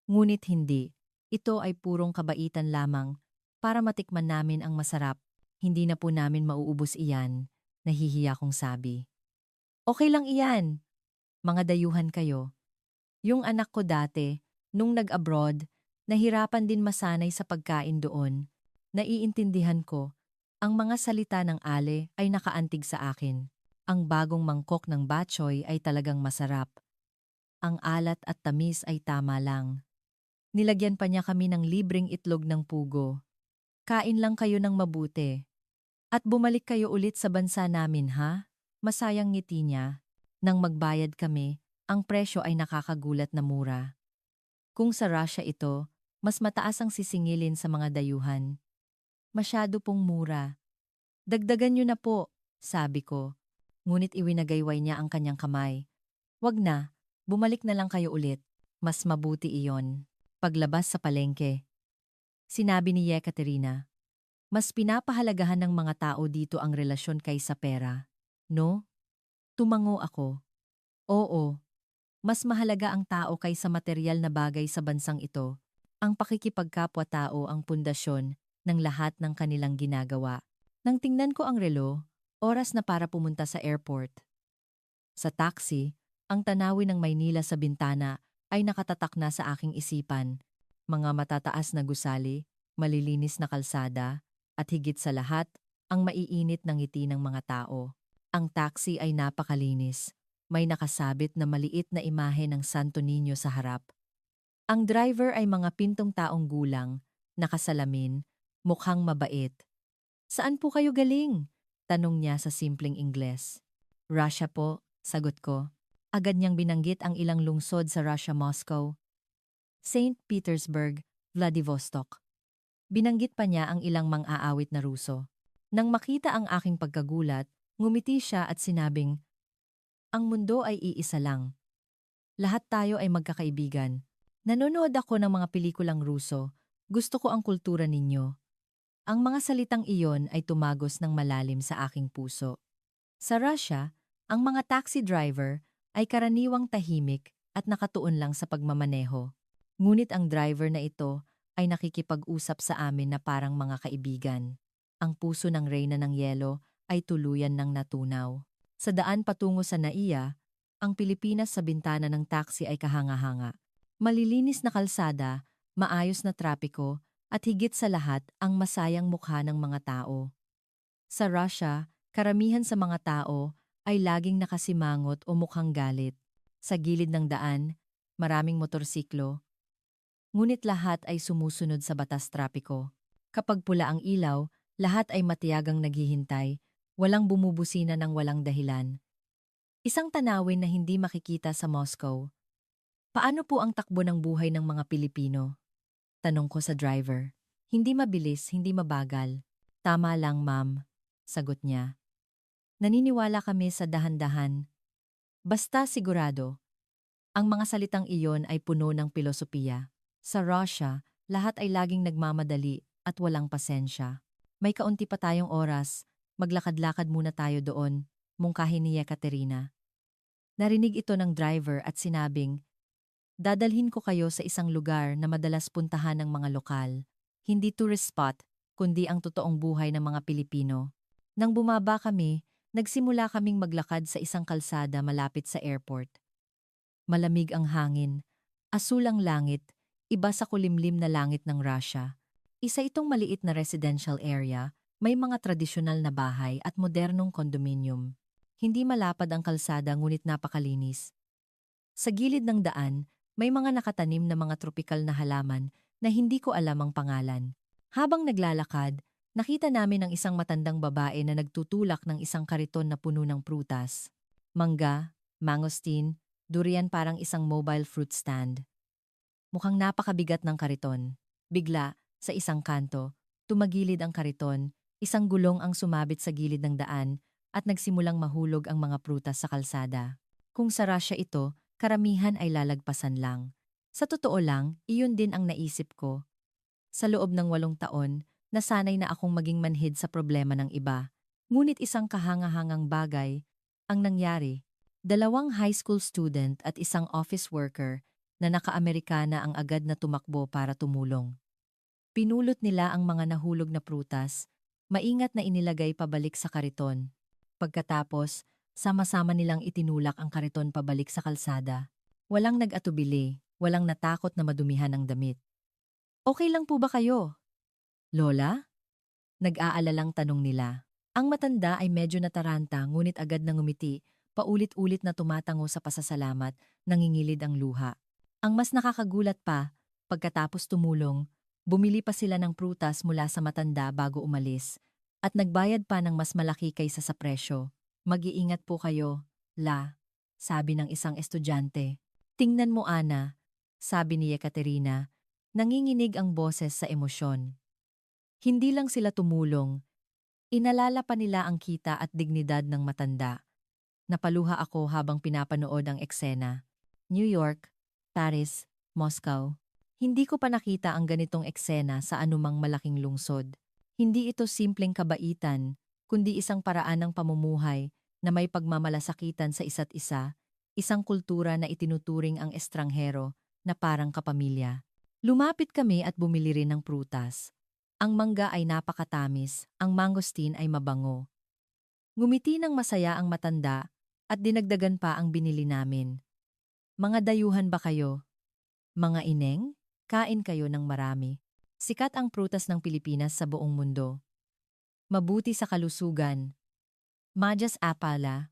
ngunit hindi. Ito ay purong kabaitan lamang para matikman namin ang masarap. Hindi na po namin mauubos iyan, nahihiya kong sabi. Okay lang iyan, mga dayuhan kayo. Yung anak ko dati, nung nag-abroad, nahirapan din masanay sa pagkain doon. Naiintindihan ko, ang mga salita ng ale ay nakaantig sa akin. Ang bagong mangkok ng batchoy ay talagang masarap. Ang alat at tamis ay tama lang. Nilagyan pa niya kami ng libreng itlog ng pugo. Kain lang kayo ng mabuti. At bumalik kayo ulit sa bansa namin, ha? Masayang ngiti niya. Nang magbayad kami, ang presyo ay nakakagulat na mura. Kung sa Russia ito, mas mataas ang sisingilin sa mga dayuhan. Masyado pong mura. Dagdagan niyo na po, sabi ko. Ngunit iwinagayway niya ang kanyang kamay. Wag na, bumalik na lang kayo ulit. Mas mabuti iyon. Paglabas sa palengke. Sinabi ni Yekaterina, mas pinapahalagahan ng mga tao dito ang relasyon kaysa pera. No? Tumango ako. Oo, mas mahalaga ang tao kaysa materyal na bagay sa bansang ito. Ang pakikipagkapwa-tao ang pundasyon ng lahat ng kanilang ginagawa. Nang tingnan ko ang relo, oras na para pumunta sa airport. Sa taxi, ang tanawin ng Maynila sa bintana ay nakatatak na sa aking isipan. Mga matataas na gusali, malilinis na kalsada, at higit sa lahat, ang maiinit ng ngiti ng mga tao. Ang taxi ay napakalinis. May nakasabit na maliit na imahe ng Santo Niño sa harap. Ang driver ay mga pintong taong gulang, nakasalamin, mukhang mabait. Saan po kayo galing? Tanong niya sa simpleng Ingles. Russia po, sagot ko. Agad niyang binanggit ang ilang lungsod sa Russia, Moscow, St. Petersburg, Vladivostok. Binanggit pa niya ang ilang mang-aawit na Ruso. Nang makita ang aking pagkagulat, ngumiti siya at sinabing, ang mundo ay iisa lang. Lahat tayo ay magkakaibigan. Nanonood ako ng mga pelikulang Ruso. Gusto ko ang kultura ninyo. Ang mga salitang iyon ay tumagos ng malalim sa aking puso. Sa Russia, ang mga taxi driver ay karaniwang tahimik at nakatuon lang sa pagmamaneho. Ngunit ang driver na ito ay nakikipag-usap sa amin na parang mga kaibigan. Ang puso ng Reyna ng Yelo ay tuluyan ng natunaw. Sa daan patungo sa Naiya, ang Pilipinas sa bintana ng taxi ay kahanga-hanga. Malilinis na kalsada, maayos na trapiko, at higit sa lahat ang masayang mukha ng mga tao. Sa Russia, karamihan sa mga tao ay laging nakasimangot o mukhang galit. Sa gilid ng daan, maraming motorsiklo, ngunit lahat ay sumusunod sa batas trapiko. Kapag pula ang ilaw, lahat ay matiyagang naghihintay, walang bumubusina ng walang dahilan. Isang tanawin na hindi makikita sa Moscow. Paano po ang takbo ng buhay ng mga Pilipino? Tanong ko sa driver. Hindi mabilis, hindi mabagal. Tama lang, ma'am, sagot niya. Naniniwala kami sa dahan-dahan. Basta sigurado. Ang mga salitang iyon ay puno ng pilosopiya. Sa Russia, lahat ay laging nagmamadali at walang pasensya. May kaunti pa tayong oras, maglakad-lakad muna tayo doon, mungkahi ni Yekaterina. Narinig ito ng driver at sinabing, dadalhin ko kayo sa isang lugar na madalas puntahan ng mga lokal. Hindi tourist spot, kundi ang totoong buhay ng mga Pilipino. Nang bumaba kami, nagsimula kaming maglakad sa isang kalsada malapit sa airport. Malamig ang hangin, asul ang langit, iba sa kulimlim na langit ng Russia. Isa itong maliit na residential area, may mga tradisyonal na bahay at modernong kondominium. Hindi malapad ang kalsada ngunit napakalinis. Sa gilid ng daan, may mga nakatanim na mga tropikal na halaman na hindi ko alam ang pangalan. Habang naglalakad, nakita namin ang isang matandang babae na nagtutulak ng isang kariton na puno ng prutas. Mangga, mangosteen, durian, parang isang mobile fruit stand. Mukhang napakabigat ng kariton. Bigla, sa isang kanto, tumagilid ang kariton, isang gulong ang sumabit sa gilid ng daan at nagsimulang mahulog ang mga prutas sa kalsada. Kung sa Russia ito, karamihan ay lalagpasan lang. Sa totoo lang, iyon din ang naisip ko. Sa loob ng 8 taon, nasanay na akong maging manhid sa problema ng iba. Ngunit isang kahanga-hangang bagay ang nangyari. 2 high school student at isang office worker na naka-Amerikana ang agad na tumakbo para tumulong. Pinulot nila ang mga nahulog na prutas, maingat na inilagay pabalik sa kariton. Pagkatapos, sama-sama nilang itinulak ang kariton pabalik sa kalsada. Walang nag-atubili, walang natakot na madumihan ang damit. Okay lang po ba kayo? Lola? Nag-aalalang tanong nila. Ang matanda ay medyo nataranta ngunit agad na ngumiti, paulit-ulit na tumatango sa pasasalamat, nangingilid ang luha. Ang mas nakakagulat pa, pagkatapos tumulong, Bumili pa sila ng prutas mula sa matanda bago umalis at nagbayad pa ng mas malaki kaysa sa presyo. Mag-iingat po kayo, sabi ng isang estudyante. Tingnan mo, Ana, sabi ni Ekaterina. Nanginginig ang boses sa emosyon. Hindi lang sila tumulong, inalala pa nila ang kita at dignidad ng matanda. Napaluha ako habang pinapanood ang eksena. New York, Paris, Moscow. Hindi ko pa nakita ang ganitong eksena sa anumang malaking lungsod. Hindi ito simpleng kabaitan, kundi isang paraan ng pamumuhay na may pagmamalasakitan sa isa't isa, isang kultura na itinuturing ang estranghero na parang kapamilya. Lumapit kami at bumili rin ng prutas. Ang mangga ay napakatamis, ang mangosteen ay mabango. Ngumiti ng masaya ang matanda at dinagdagan pa ang binili namin. Mga dayuhan ba kayo? Mga ineng? Kain kayo ng marami. Sikat ang prutas ng Pilipinas sa buong mundo. Mabuti sa kalusugan. Majas Apala.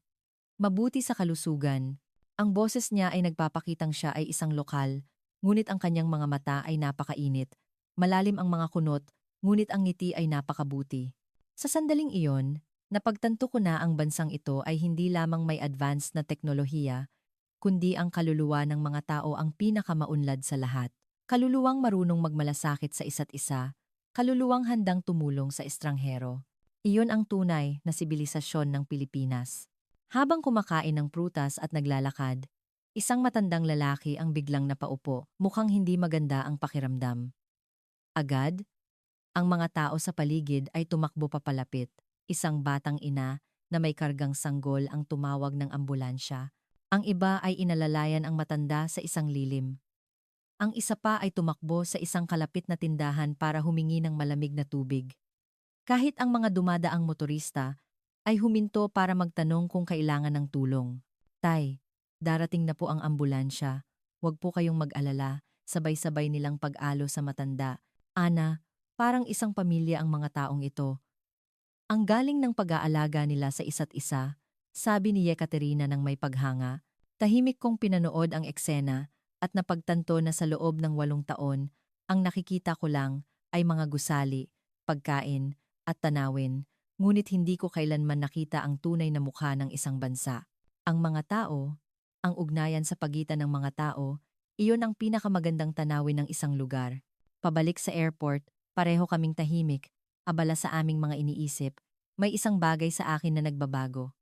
Mabuti sa kalusugan. Ang boses niya ay nagpapakitang siya ay isang lokal, ngunit ang kanyang mga mata ay napakainit. Malalim ang mga kunot, ngunit ang ngiti ay napakabuti. Sa sandaling iyon, napagtanto ko na ang bansang ito ay hindi lamang may advanced na teknolohiya, kundi ang kaluluwa ng mga tao ang pinakamaunlad sa lahat. Kaluluwang marunong magmalasakit sa isa't isa, kaluluwang handang tumulong sa estranghero. Iyon ang tunay na sibilisasyon ng Pilipinas. Habang kumakain ng prutas at naglalakad, isang matandang lalaki ang biglang napaupo, mukhang hindi maganda ang pakiramdam. Agad, ang mga tao sa paligid ay tumakbo papalapit. Isang batang ina na may kargang sanggol ang tumawag ng ambulansya. Ang iba ay inalalayan ang matanda sa isang lilim. Ang isa pa ay tumakbo sa isang kalapit na tindahan para humingi ng malamig na tubig. Kahit ang mga dumadaang motorista ay huminto para magtanong kung kailangan ng tulong. Tay, darating na po ang ambulansya. Huwag po kayong mag-alala, sabay-sabay nilang pag-alo sa matanda. Ana, parang isang pamilya ang mga taong ito. Ang galing ng pag-aalaga nila sa isa't isa, sabi ni Ekaterina ng may paghanga. Tahimik kong pinanood ang eksena at napagtanto na sa loob ng 8 taon, ang nakikita ko lang ay mga gusali, pagkain, at tanawin, ngunit hindi ko kailanman nakita ang tunay na mukha ng isang bansa. Ang mga tao, ang ugnayan sa pagitan ng mga tao, iyon ang pinakamagandang tanawin ng isang lugar. Pabalik sa airport, pareho kaming tahimik, abala sa aming mga iniisip. May isang bagay sa akin na nagbabago.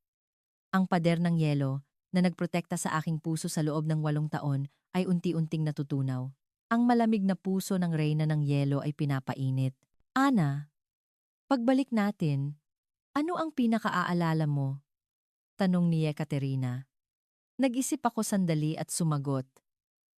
Ang pader ng yelo na nagprotekta sa aking puso sa loob ng 8 taon ay unti-unting natutunaw. Ang malamig na puso ng reyna ng yelo ay pinapainit. Ana, pagbalik natin, ano ang pinakaaalala mo? Tanong ni Ekaterina. Nag-isip ako sandali at sumagot.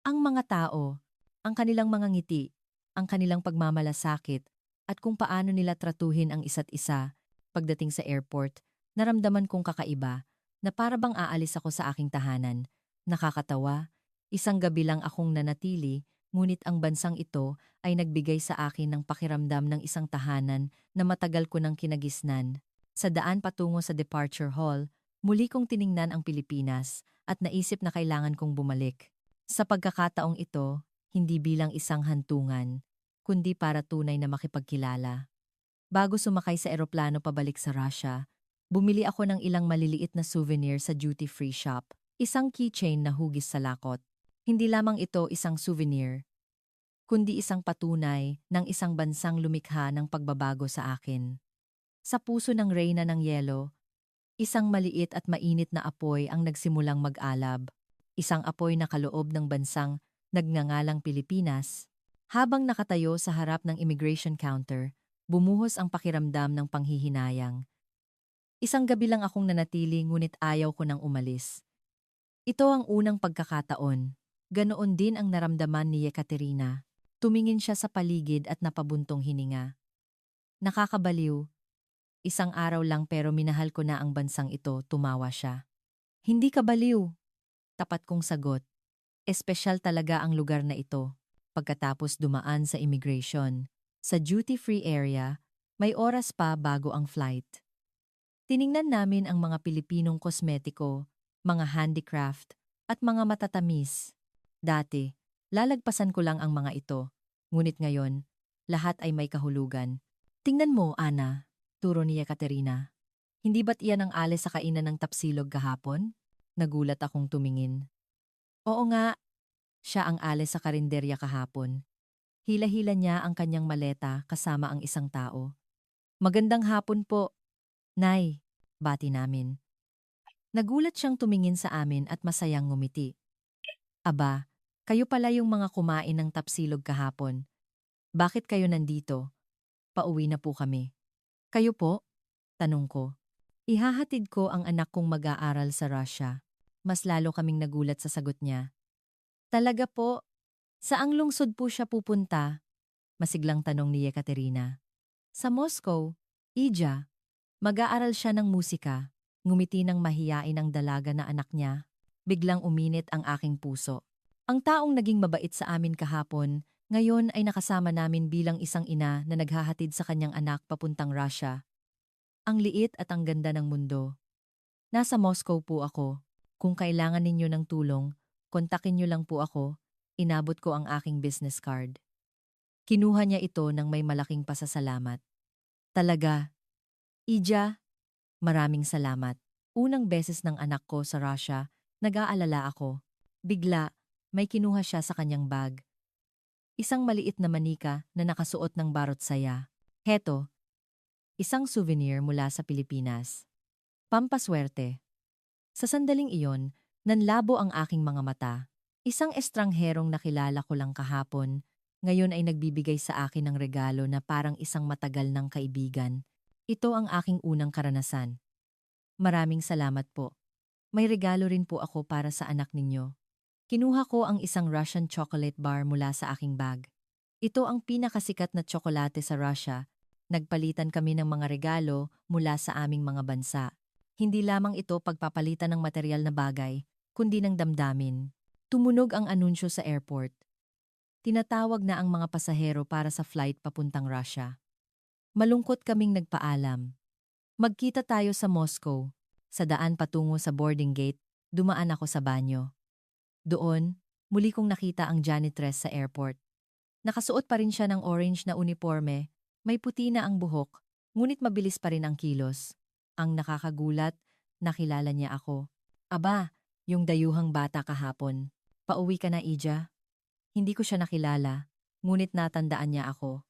Ang mga tao, ang kanilang mga ngiti, ang kanilang pagmamalasakit, at kung paano nila tratuhin ang isa't isa. Pagdating sa airport, naramdaman kong kakaiba, na para bang aalis ako sa aking tahanan. Nakakatawa, isang gabi lang akong nanatili, ngunit ang bansang ito ay nagbigay sa akin ng pakiramdam ng isang tahanan na matagal ko nang kinagisnan. Sa daan patungo sa departure hall, muli kong tiningnan ang Pilipinas at naisip na kailangan kong bumalik. Sa pagkakataong ito, hindi bilang isang hantungan, kundi para tunay na makipagkilala. Bago sumakay sa eroplano pabalik sa Russia, bumili ako ng ilang maliliit na souvenir sa duty-free shop, isang keychain na hugis sa lakot. Hindi lamang ito isang souvenir, kundi isang patunay ng isang bansang lumikha ng pagbabago sa akin. Sa puso ng reyna ng yelo, isang maliit at mainit na apoy ang nagsimulang mag-alab, isang apoy na kaloob ng bansang nagngangalang Pilipinas. Habang nakatayo sa harap ng immigration counter, bumuhos ang pakiramdam ng panghihinayang. Isang gabi lang akong nanatili ngunit ayaw ko nang umalis. Ito ang unang pagkakataon. Ganoon din ang naramdaman ni Ekaterina. Tumingin siya sa paligid at napabuntong hininga. Nakakabaliw. Isang araw lang pero minahal ko na ang bansang ito, tumawa siya. Hindi ka baliw. Tapat kong sagot. Espesyal talaga ang lugar na ito. Pagkatapos dumaan sa immigration, sa duty-free area, may oras pa bago ang flight. Tiningnan namin ang mga Pilipinong kosmetiko, mga handicraft, at mga matatamis. Dati, lalagpasan ko lang ang mga ito. Ngunit ngayon, Lahat ay may kahulugan. Tingnan mo, Ana, turo ni Ekaterina. Hindi ba't iyan ang alis sa kainan ng tapsilog kahapon? Nagulat akong tumingin. Oo nga, siya ang alis sa karinderya kahapon. Hila-hila niya ang kanyang maleta kasama ang isang tao. Magandang hapon po, Nay, bati namin. Nagulat siyang tumingin sa amin at masayang ngumiti. Aba, kayo pala yung mga kumain ng tapsilog kahapon. Bakit kayo nandito? Pauwi na po kami. Kayo po? Tanong ko. Ihahatid ko ang anak kong mag-aaral sa Russia. Mas lalo kaming nagulat sa sagot niya. Talaga po? Saang lungsod po siya pupunta? Masiglang tanong ni Ekaterina. Sa Moscow, Ija. Mag-aaral siya ng musika. Ngumiti ng mahiyain ang dalaga na anak niya. Biglang uminit ang aking puso. Ang taong naging mabait sa amin kahapon, ngayon ay nakasama namin bilang isang ina na naghahatid sa kanyang anak papuntang Russia. Ang liit at ang ganda ng mundo. Nasa Moscow po ako. Kung kailangan ninyo ng tulong, kontakin niyo lang po ako. Inabot ko ang aking business card. Kinuha niya ito ng may malaking pasasalamat. Talaga, Ija, maraming salamat. Unang beses ng anak ko sa Russia, nag-aalala ako. Bigla, may kinuha siya sa kanyang bag. Isang maliit na manika na nakasuot ng barot saya. Heto, isang souvenir mula sa Pilipinas. Pampaswerte. Sa sandaling iyon, nanlabo ang aking mga mata. Isang estrangherong nakilala ko lang kahapon, ngayon ay nagbibigay sa akin ng regalo na parang isang matagal ng kaibigan. Ito ang aking unang karanasan. Maraming salamat po. May regalo rin po ako para sa anak ninyo. Kinuha ko ang isang Russian chocolate bar mula sa aking bag. Ito ang pinakasikat na tsokolate sa Russia. Nagpalitan kami ng mga regalo mula sa aming mga bansa. Hindi lamang ito pagpapalitan ng material na bagay, kundi ng damdamin. Tumunog ang anunsyo sa airport. Tinatawag na ang mga pasahero para sa flight papuntang Russia. Malungkot kaming nagpaalam. Magkita tayo sa Moscow. Sa daan patungo sa boarding gate, dumaan ako sa banyo. Doon, muli kong nakita ang janitress sa airport. Nakasuot pa rin siya ng orange na uniforme, may puti na ang buhok, ngunit mabilis pa rin ang kilos. Ang nakakagulat, nakilala niya ako. Aba, yung dayuhang bata kahapon. Pauwi ka na, Ija? Hindi ko siya nakilala, ngunit natandaan niya ako.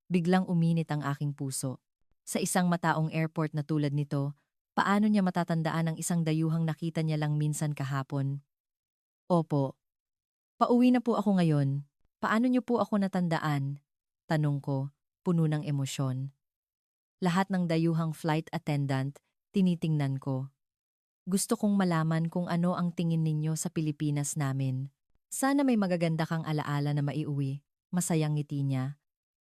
Biglang uminit ang aking puso. Sa isang mataong airport na tulad nito, paano niya matatandaan ang isang dayuhang nakita niya lang minsan kahapon? Opo. Pauwi na po ako ngayon. Paano niyo po ako natandaan? Tanong ko, puno ng emosyon. Lahat ng dayuhang flight attendant, tinitingnan ko. Gusto kong malaman kung ano ang tingin ninyo sa Pilipinas namin. Sana may magaganda kang alaala na maiuwi. Masayang ngiti niya.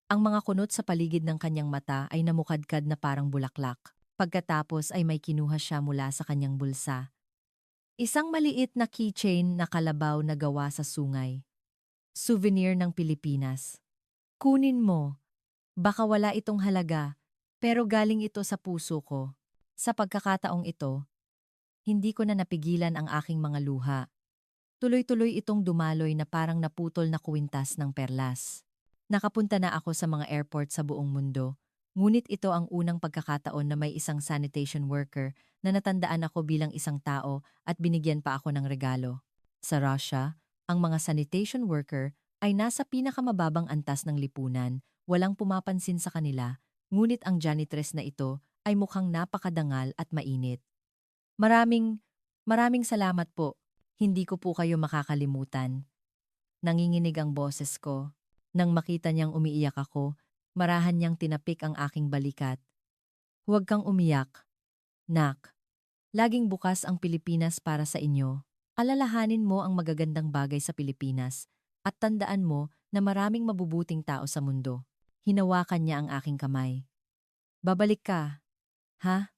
Ang mga kunot sa paligid ng kanyang mata ay namukadkad na parang bulaklak. Pagkatapos ay may kinuha siya mula sa kanyang bulsa. Isang maliit na keychain na kalabaw na gawa sa sungay. Souvenir ng Pilipinas. Kunin mo. Baka wala itong halaga, pero galing ito sa puso ko. Sa pagkakataong ito, hindi ko na napigilan ang aking mga luha. Tuloy-tuloy itong dumaloy na parang naputol na kuwintas ng perlas. Nakapunta na ako sa mga airport sa buong mundo, ngunit ito ang unang pagkakataon na may isang sanitation worker na natandaan ako bilang isang tao at binigyan pa ako ng regalo. Sa Russia, ang mga sanitation worker ay nasa pinakamababang antas ng lipunan, walang pumapansin sa kanila, ngunit ang janitress na ito ay mukhang napakadangal at mainit. Maraming, maraming salamat po. Hindi ko po kayo makakalimutan. Nanginginig ang boses ko. Nang makita niyang umiiyak ako, marahan niyang tinapik ang aking balikat. Huwag kang umiyak. Nak, laging bukas ang Pilipinas para sa inyo. Alalahanin mo ang magagandang bagay sa Pilipinas at tandaan mo na maraming mabubuting tao sa mundo. Hinawakan niya ang aking kamay. Babalik ka, ha?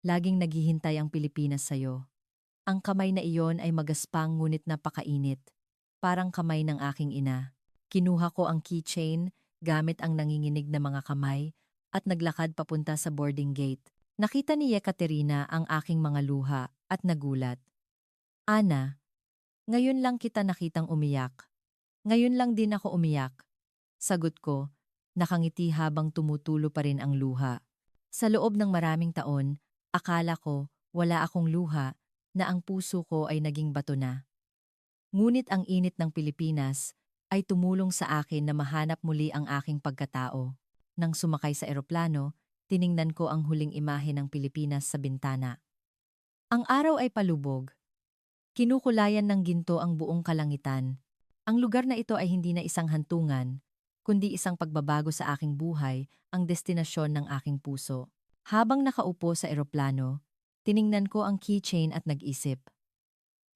Laging naghihintay ang Pilipinas sa'yo. Ang kamay na iyon ay magaspang ngunit napakainit. Parang kamay ng aking ina. Kinuha ko ang keychain gamit ang nanginginig na mga kamay at naglakad papunta sa boarding gate. Nakita ni Ekaterina ang aking mga luha at nagulat. Ana, ngayon lang kita nakitang umiyak. Ngayon lang din ako umiyak. Sagot ko, nakangiti habang tumutulo pa rin ang luha. Sa loob ng maraming taon, akala ko wala akong luha, na ang puso ko ay naging bato na. Ngunit ang init ng Pilipinas ay tumulong sa akin na mahanap muli ang aking pagkatao. Nang sumakay sa eroplano, tiningnan ko ang huling imahe ng Pilipinas sa bintana. Ang araw ay palubog. Kinukulayan ng ginto ang buong kalangitan. Ang lugar na ito ay hindi na isang hantungan, kundi isang pagbabago sa aking buhay, ang destinasyon ng aking puso. Habang nakaupo sa eroplano, tiningnan ko ang keychain at nag-isip.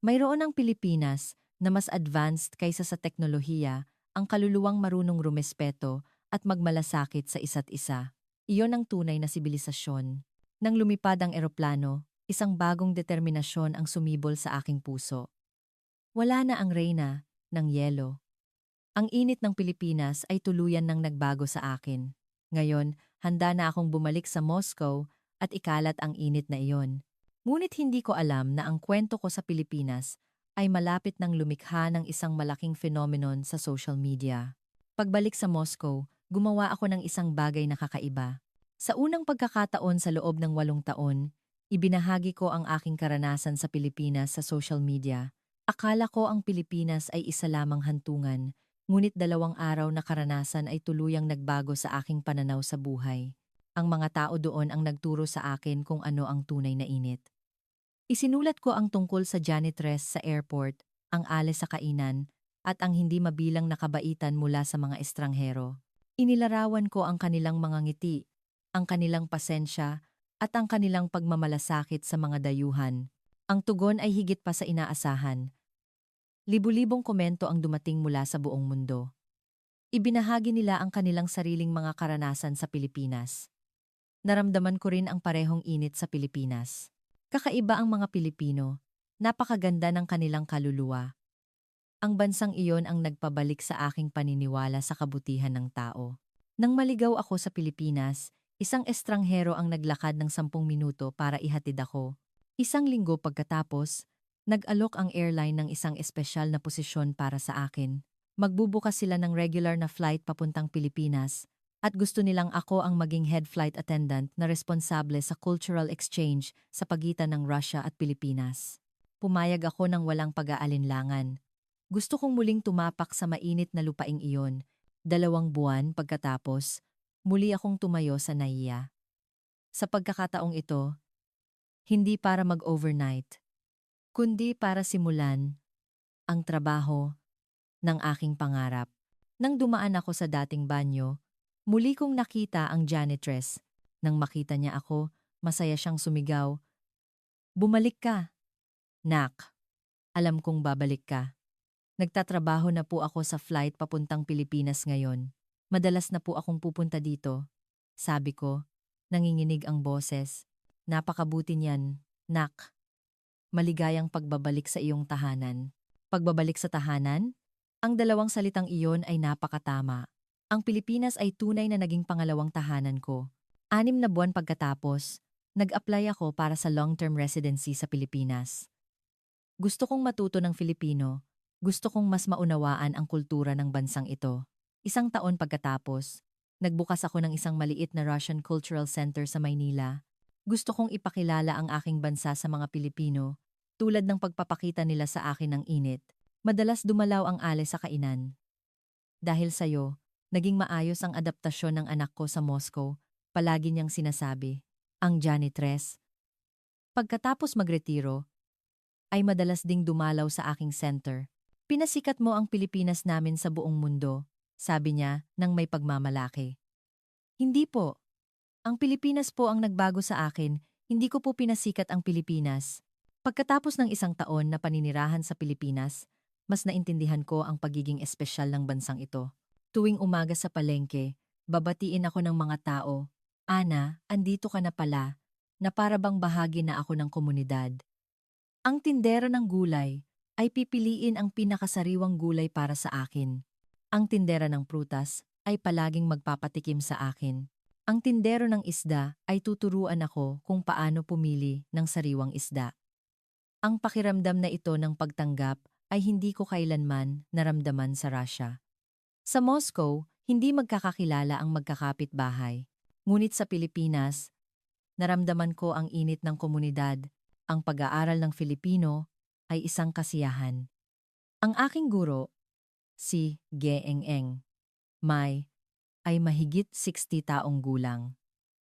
Mayroon ang Pilipinas na mas advanced kaysa sa teknolohiya, ang kaluluwang marunong rumespeto at magmalasakit sa isa't isa. Iyon ang tunay na sibilisasyon. Nang lumipad ang eroplano, isang bagong determinasyon ang sumibol sa aking puso. Wala na ang reyna ng yelo. Ang init ng Pilipinas ay tuluyan ng nagbago sa akin. Ngayon, handa na akong bumalik sa Moscow at ikalat ang init na iyon. Ngunit hindi ko alam na ang kwento ko sa Pilipinas ay malapit ng lumikha ng isang malaking phenomenon sa social media. Pagbalik sa Moscow, gumawa ako ng isang bagay na kakaiba. Sa unang pagkakataon sa loob ng 8 taon, ibinahagi ko ang aking karanasan sa Pilipinas sa social media. Akala ko ang Pilipinas ay isa lamang hantungan, ngunit 2 araw na karanasan ay tuluyang nagbago sa aking pananaw sa buhay. Ang mga tao doon ang nagturo sa akin kung ano ang tunay na init. Isinulat ko ang tungkol sa janitress sa airport, ang alis sa kainan, at ang hindi mabilang na kabaitan mula sa mga estranghero. Inilarawan ko ang kanilang mga ngiti, ang kanilang pasensya, at ang kanilang pagmamalasakit sa mga dayuhan. Ang tugon ay higit pa sa inaasahan. Libu-libong komento ang dumating mula sa buong mundo. Ibinahagi nila ang kanilang sariling mga karanasan sa Pilipinas. Naramdaman ko rin ang parehong init sa Pilipinas. Kakaiba ang mga Pilipino, napakaganda ng kanilang kaluluwa. Ang bansang iyon ang nagpabalik sa aking paniniwala sa kabutihan ng tao. Nang maligaw ako sa Pilipinas, isang estranghero ang naglakad ng 10 minuto para ihatid ako. Isang linggo pagkatapos, nag-alok ang airline ng isang espesyal na posisyon para sa akin. Magbubukas sila ng regular na flight papuntang Pilipinas, at gusto nilang ako ang maging head flight attendant na responsable sa cultural exchange sa pagitan ng Russia at Pilipinas. Pumayag ako ng walang pag-aalinlangan. Gusto kong muling tumapak sa mainit na lupaing iyon. 2 buwan pagkatapos, muli akong tumayo sa NAIA. Sa pagkakataong ito, hindi para mag-overnight, kundi para simulan ang trabaho ng aking pangarap. Nang dumaan ako sa dating banyo, muli kong nakita ang janitress. Nang makita niya ako, masaya siyang sumigaw. "Bumalik ka, nak. Alam kong babalik ka. Nagtatrabaho na po ako sa flight papuntang Pilipinas ngayon. Madalas na po akong pupunta dito." Sabi ko, nanginginig ang boses. "Napakabuti niyan, nak. Maligayang pagbabalik sa iyong tahanan." Pagbabalik sa tahanan? Ang dalawang salitang iyon ay napakatama. Ang Pilipinas ay tunay na naging pangalawang tahanan ko. 6 na buwan pagkatapos, nag-apply ako para sa long-term residency sa Pilipinas. Gusto kong matuto ng Filipino. Gusto kong mas maunawaan ang kultura ng bansang ito. 1 taon pagkatapos, nagbukas ako ng isang maliit na Russian Cultural Center sa Maynila. Gusto kong ipakilala ang aking bansa sa mga Pilipino, tulad ng pagpapakita nila sa akin ng init. Madalas dumalaw ang alis sa kainan. Dahil sa'yo, naging maayos ang adaptasyon ng anak ko sa Moscow, palagi niyang sinasabi. Ang janitress. Pagkatapos magretiro, ay madalas ding dumalaw sa aking center. "Pinasikat mo ang Pilipinas namin sa buong mundo," sabi niya nang may pagmamalaki. "Hindi po. Ang Pilipinas po ang nagbago sa akin, hindi ko po pinasikat ang Pilipinas." Pagkatapos ng 1 taon na paninirahan sa Pilipinas, mas naintindihan ko ang pagiging espesyal ng bansang ito. Tuwing umaga sa palengke, babatiin ako ng mga tao. "Ana, andito ka na pala," na para bang bahagi na ako ng komunidad. Ang tindera ng gulay ay pipiliin ang pinakasariwang gulay para sa akin. Ang tindera ng prutas ay palaging magpapatikim sa akin. Ang tindero ng isda ay tuturuan ako kung paano pumili ng sariwang isda. Ang pakiramdam na ito ng pagtanggap ay hindi ko kailanman naramdaman sa Russia. Sa Moscow, Hindi magkakakilala ang magkakapit-bahay. Ngunit sa Pilipinas, naramdaman ko ang init ng komunidad. Ang pag-aaral ng Filipino ay isang kasiyahan. Ang aking guro, si Geeng-eng, May, ay mahigit 60 taong gulang.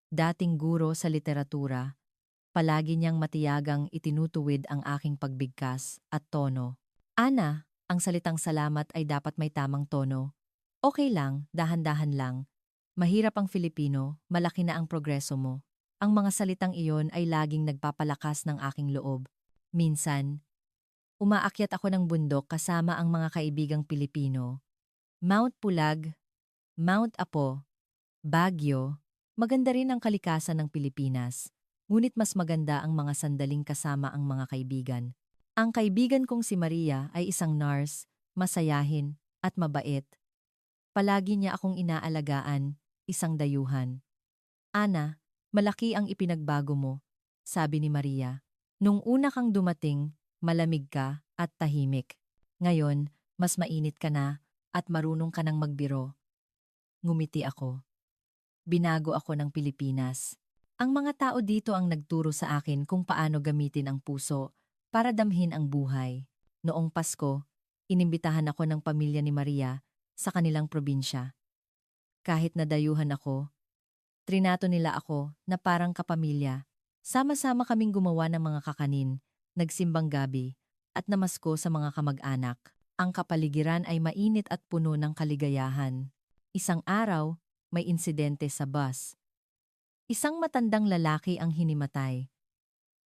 Dating guro sa literatura, palagi niyang matiyagang itinutuwid ang aking pagbigkas at tono. Ana, ang salitang salamat ay dapat may tamang tono. Okay lang, dahan-dahan lang. Mahirap ang Filipino, malaki na ang progreso mo. Ang mga salitang iyon ay laging nagpapalakas ng aking loob. Minsan, umaakyat ako ng bundok kasama ang mga kaibigang Pilipino. Mount Pulag, Mount Apo, Baguio, maganda rin ang kalikasan ng Pilipinas. Ngunit mas maganda ang mga sandaling kasama ang mga kaibigan. Ang kaibigan kong si Maria ay isang nurse, masayahin, at mabait. Palagi niya akong inaalagaan, isang dayuhan. Ana, malaki ang ipinagbago mo, sabi ni Maria. Nung una kang dumating, malamig ka at tahimik. Ngayon, mas mainit ka na at marunong ka ng magbiro. Ngumiti ako. Binago ako ng Pilipinas. Ang mga tao dito ang nagturo sa akin kung paano gamitin ang puso para damhin ang buhay. Noong Pasko, inimbitahan ako ng pamilya ni Maria sa kanilang probinsya. Kahit nadayuhan ako, trinato nila ako na parang kapamilya. Sama-sama kaming gumawa ng mga kakanin, nagsimbang gabi, at namasko sa mga kamag-anak. Ang kapaligiran ay mainit at puno ng kaligayahan. Isang araw, may insidente sa bus. Isang matandang lalaki ang hinimatay.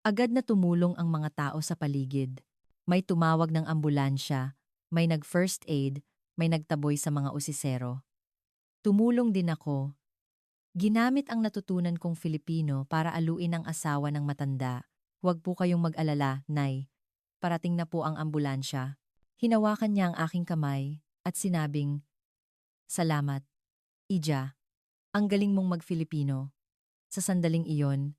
Agad na tumulong ang mga tao sa paligid. May tumawag ng ambulansya, may nag-first aid, may nagtaboy sa mga usisero. Tumulong din ako. Ginamit ang natutunan kong Filipino para aluin ang asawa ng matanda. Huwag po kayong mag-alala, Nay. Parating na po ang ambulansya. Hinawakan niya ang aking kamay at sinabing, "Salamat, Ija. Ang galing mong mag-Filipino." Sa sandaling iyon,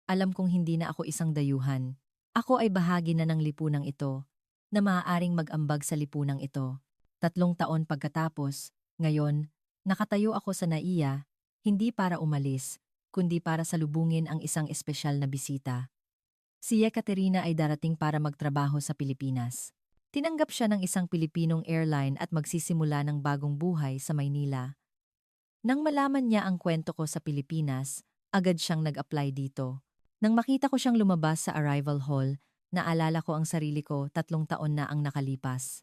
alam kong hindi na ako isang dayuhan. Ako ay bahagi na ng lipunang ito, na maaaring mag-ambag sa lipunang ito. 3 taon pagkatapos, ngayon, nakatayo ako sa NAIA, hindi para umalis, kundi para salubungin ang isang espesyal na bisita. Si Ekaterina ay darating para magtrabaho sa Pilipinas. Tinanggap siya ng isang Pilipinong airline at magsisimula ng bagong buhay sa Maynila. Nang malaman niya ang kwento ko sa Pilipinas, agad siyang nag-apply dito. Nang makita ko siyang lumabas sa arrival hall, naalala ko ang sarili ko 3 taon na ang nakalipas.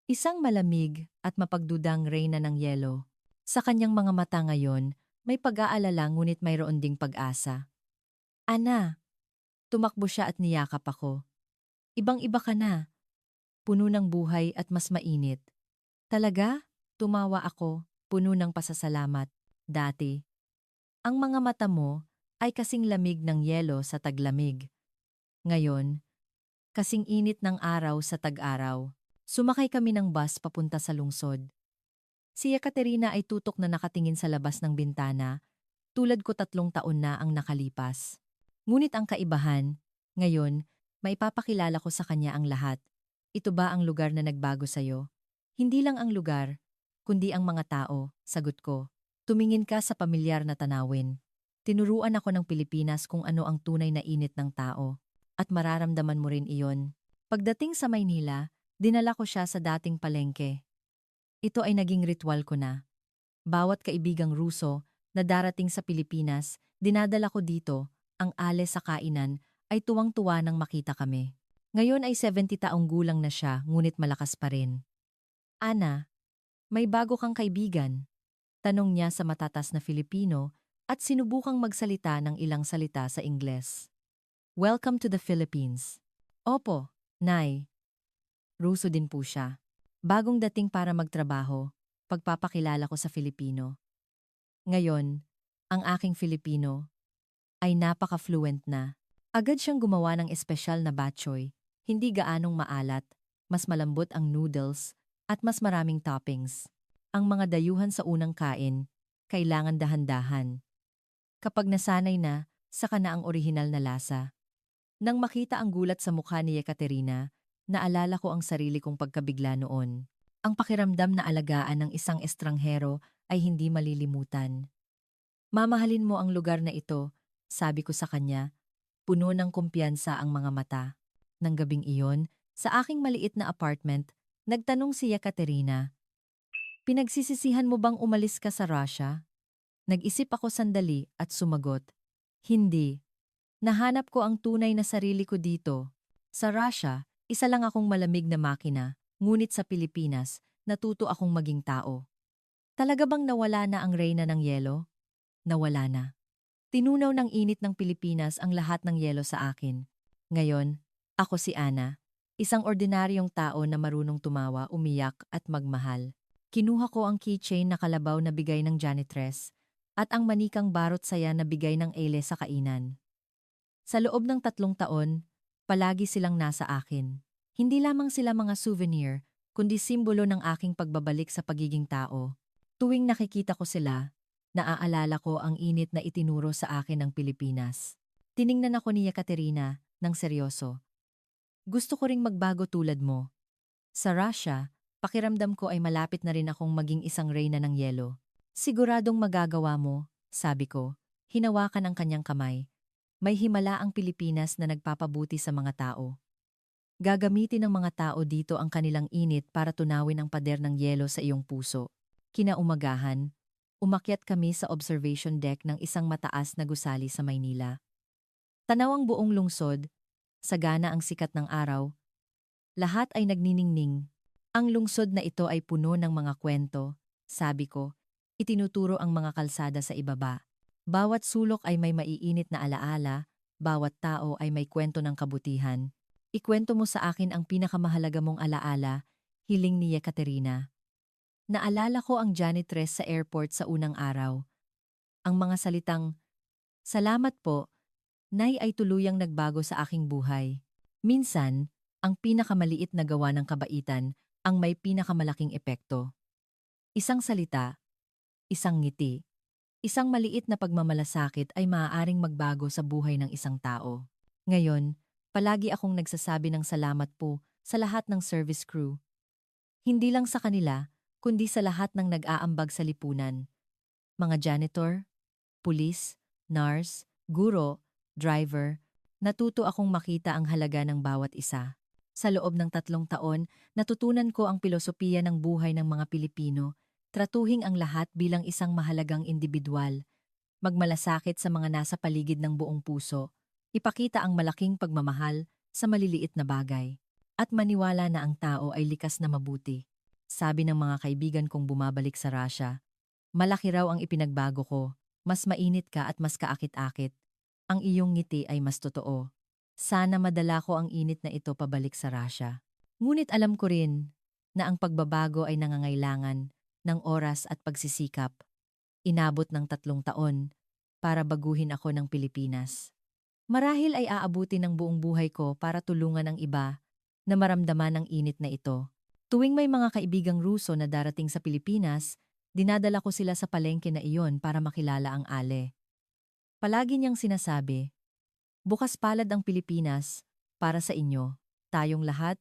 Isang malamig at mapagdudang reyna ng yelo. Sa kanyang mga mata ngayon, may pag-aalala ngunit mayroon ding pag-asa. Ana, tumakbo siya at niyakap ako. Ibang-iba ka na. Puno ng buhay at mas mainit. Talaga? Tumawa ako, puno ng pasasalamat. Dati, ang mga mata mo ay kasing lamig ng yelo sa taglamig. Ngayon, kasing init ng araw sa tag-araw. Sumakay kami ng bus papunta sa lungsod. Si Ekaterina ay tutok na nakatingin sa labas ng bintana, tulad ko 3 taon na ang nakalipas. Ngunit ang kaibahan, ngayon, maipapakilala ko sa kanya ang lahat. Ito ba ang lugar na nagbago sa'yo? Hindi lang ang lugar, kundi ang mga tao, sagot ko. Tumingin ka sa pamilyar na tanawin. Tinuruan ako ng Pilipinas kung ano ang tunay na init ng tao. At mararamdaman mo rin iyon. Pagdating sa Maynila, dinala ko siya sa dating palengke. Ito ay naging ritual ko na. Bawat kaibigang Ruso na darating sa Pilipinas, dinadala ko dito, ang ale sa kainan, ay tuwang-tuwa nang makita kami. Ngayon ay 70 taong gulang na siya, ngunit malakas pa rin. Ana, may bago kang kaibigan? Tanong niya sa matatas na Filipino at sinubukang magsalita ng ilang salita sa Ingles. Welcome to the Philippines. Opo, Nay. Ruso din po siya. Bagong dating para magtrabaho, pagpapakilala ko sa Filipino. Ngayon, ang aking Filipino ay napaka-fluent na. Agad siyang gumawa ng espesyal na batchoy, hindi gaanong maalat, mas malambot ang noodles, at mas maraming toppings. Ang mga dayuhan sa unang kain, kailangan dahan-dahan. Kapag nasanay na, saka na ang orihinal na lasa. Nang makita ang gulat sa mukha ni Ekaterina, naalala ko ang sarili kong pagkabigla noon. Ang pakiramdam na alagaan ng isang estranghero ay hindi malilimutan. Mamahalin mo ang lugar na ito, sabi ko sa kanya, puno ng kumpiyansa ang mga mata. Nang gabing iyon, sa aking maliit na apartment, nagtanong si Ekaterina, "Pinagsisisihan mo bang umalis ka sa Russia?" Nag-isip ako sandali at sumagot, "Hindi. Nahanap ko ang tunay na sarili ko dito. Sa Russia, isa lang akong malamig na makina, ngunit sa Pilipinas, natuto akong maging tao." Talaga bang nawala na ang reyna ng yelo? Nawala na. Tinunaw ng init ng Pilipinas ang lahat ng yelo sa akin. Ngayon, ako si Ana, isang ordinaryong tao na marunong tumawa, umiyak at magmahal. Kinuha ko ang keychain na kalabaw na bigay ng janitress at ang manikang barot saya na bigay ng ele sa kainan. Sa loob ng 3 taon, palagi silang nasa akin. Hindi lamang sila mga souvenir, kundi simbolo ng aking pagbabalik sa pagiging tao. Tuwing nakikita ko sila, naaalala ko ang init na itinuro sa akin ng Pilipinas. Tiningnan ako ni Ekaterina ng seryoso. "Gusto ko ring magbago tulad mo. Sa Russia, pakiramdam ko ay malapit na rin akong maging isang reyna ng yelo." "Siguradong magagawa mo," sabi ko. Hinawakan ang kanyang kamay. "May himala ang Pilipinas na nagpapabuti sa mga tao. Gagamitin ng mga tao dito ang kanilang init para tunawin ang pader ng yelo sa iyong puso." Kinaumagahan, umakyat kami sa observation deck ng isang mataas na gusali sa Maynila. Tanaw ang buong lungsod, sagana ang sikat ng araw. Lahat ay nagniningning. Ang lungsod na ito ay puno ng mga kwento, sabi ko. Itinuturo ang mga kalsada sa ibaba. Bawat sulok ay may maiinit na alaala, bawat tao ay may kwento ng kabutihan. "Ikwento mo sa akin ang pinakamahalaga mong alaala," hiling ni Ekaterina. Naalala ko ang janitress sa airport sa unang araw. Ang mga salitang, "Salamat po, Nay," ay tuluyang nagbago sa aking buhay. Minsan, ang pinakamaliit na gawa ng kabaitan ang may pinakamalaking epekto. Isang salita, isang ngiti, isang maliit na pagmamalasakit ay maaaring magbago sa buhay ng isang tao. Ngayon, palagi akong nagsasabi ng salamat po sa lahat ng service crew. Hindi lang sa kanila, kundi sa lahat ng nag-aambag sa lipunan. Mga janitor, pulis, nurse, guro, driver, natuto akong makita ang halaga ng bawat isa. Sa loob ng 3 taon, natutunan ko ang pilosopiya ng buhay ng mga Pilipino, tratuhing ang lahat bilang isang mahalagang individual, magmalasakit sa mga nasa paligid ng buong puso, ipakita ang malaking pagmamahal sa maliliit na bagay, at maniwala na ang tao ay likas na mabuti. Sabi ng mga kaibigan kong bumabalik sa Russia, "Malaki raw ang ipinagbago ko, mas mainit ka at mas kaakit-akit. Ang iyong ngiti ay mas totoo." Sana madala ko ang init na ito pabalik sa Russia. Ngunit alam ko rin na ang pagbabago ay nangangailangan ng oras at pagsisikap. Inabot ng 3 taon para baguhin ako ng Pilipinas. Marahil ay aabuti ng buong buhay ko para tulungan ang iba na maramdaman ang init na ito. Tuwing may mga kaibigang Ruso na darating sa Pilipinas, dinadala ko sila sa palengke na iyon para makilala ang Ale. Palagi niyang sinasabi, "Bukas palad ang Pilipinas para sa inyo. Tayong lahat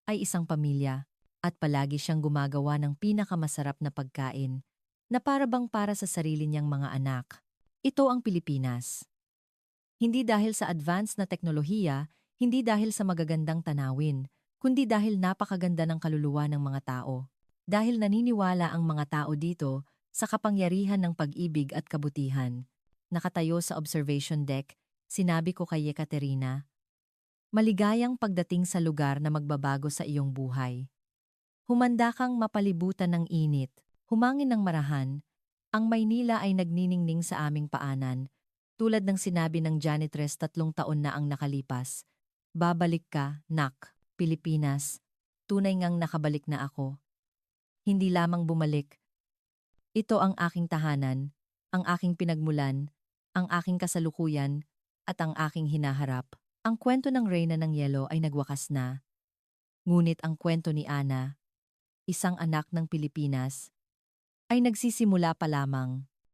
ay isang pamilya." At palagi siyang gumagawa ng pinakamasarap na pagkain na para bang para sa sarili niyang mga anak. Ito ang Pilipinas. Hindi dahil sa advanced na teknolohiya, hindi dahil sa magagandang tanawin, kundi dahil napakaganda ng kaluluwa ng mga tao. Dahil naniniwala ang mga tao dito sa kapangyarihan ng pag-ibig at kabutihan. Nakatayo sa observation deck, sinabi ko kay Ekaterina, "Maligayang pagdating sa lugar na magbabago sa iyong buhay. Humanda kang mapalibutan ng init, humangin ng marahan. Ang Maynila ay nagniningning sa aming paanan. Tulad ng sinabi ng janitress 3 taon na ang nakalipas. Babalik ka, nak, Pilipinas. Tunay ngang nakabalik na ako. Hindi lamang bumalik. Ito ang aking tahanan, ang aking pinagmulan, ang aking kasalukuyan, at ang aking hinaharap." Ang kwento ng Reyna ng Yelo ay nagwakas na. Ngunit ang kwento ni Ana, isang anak ng Pilipinas, ay nagsisimula pa lamang.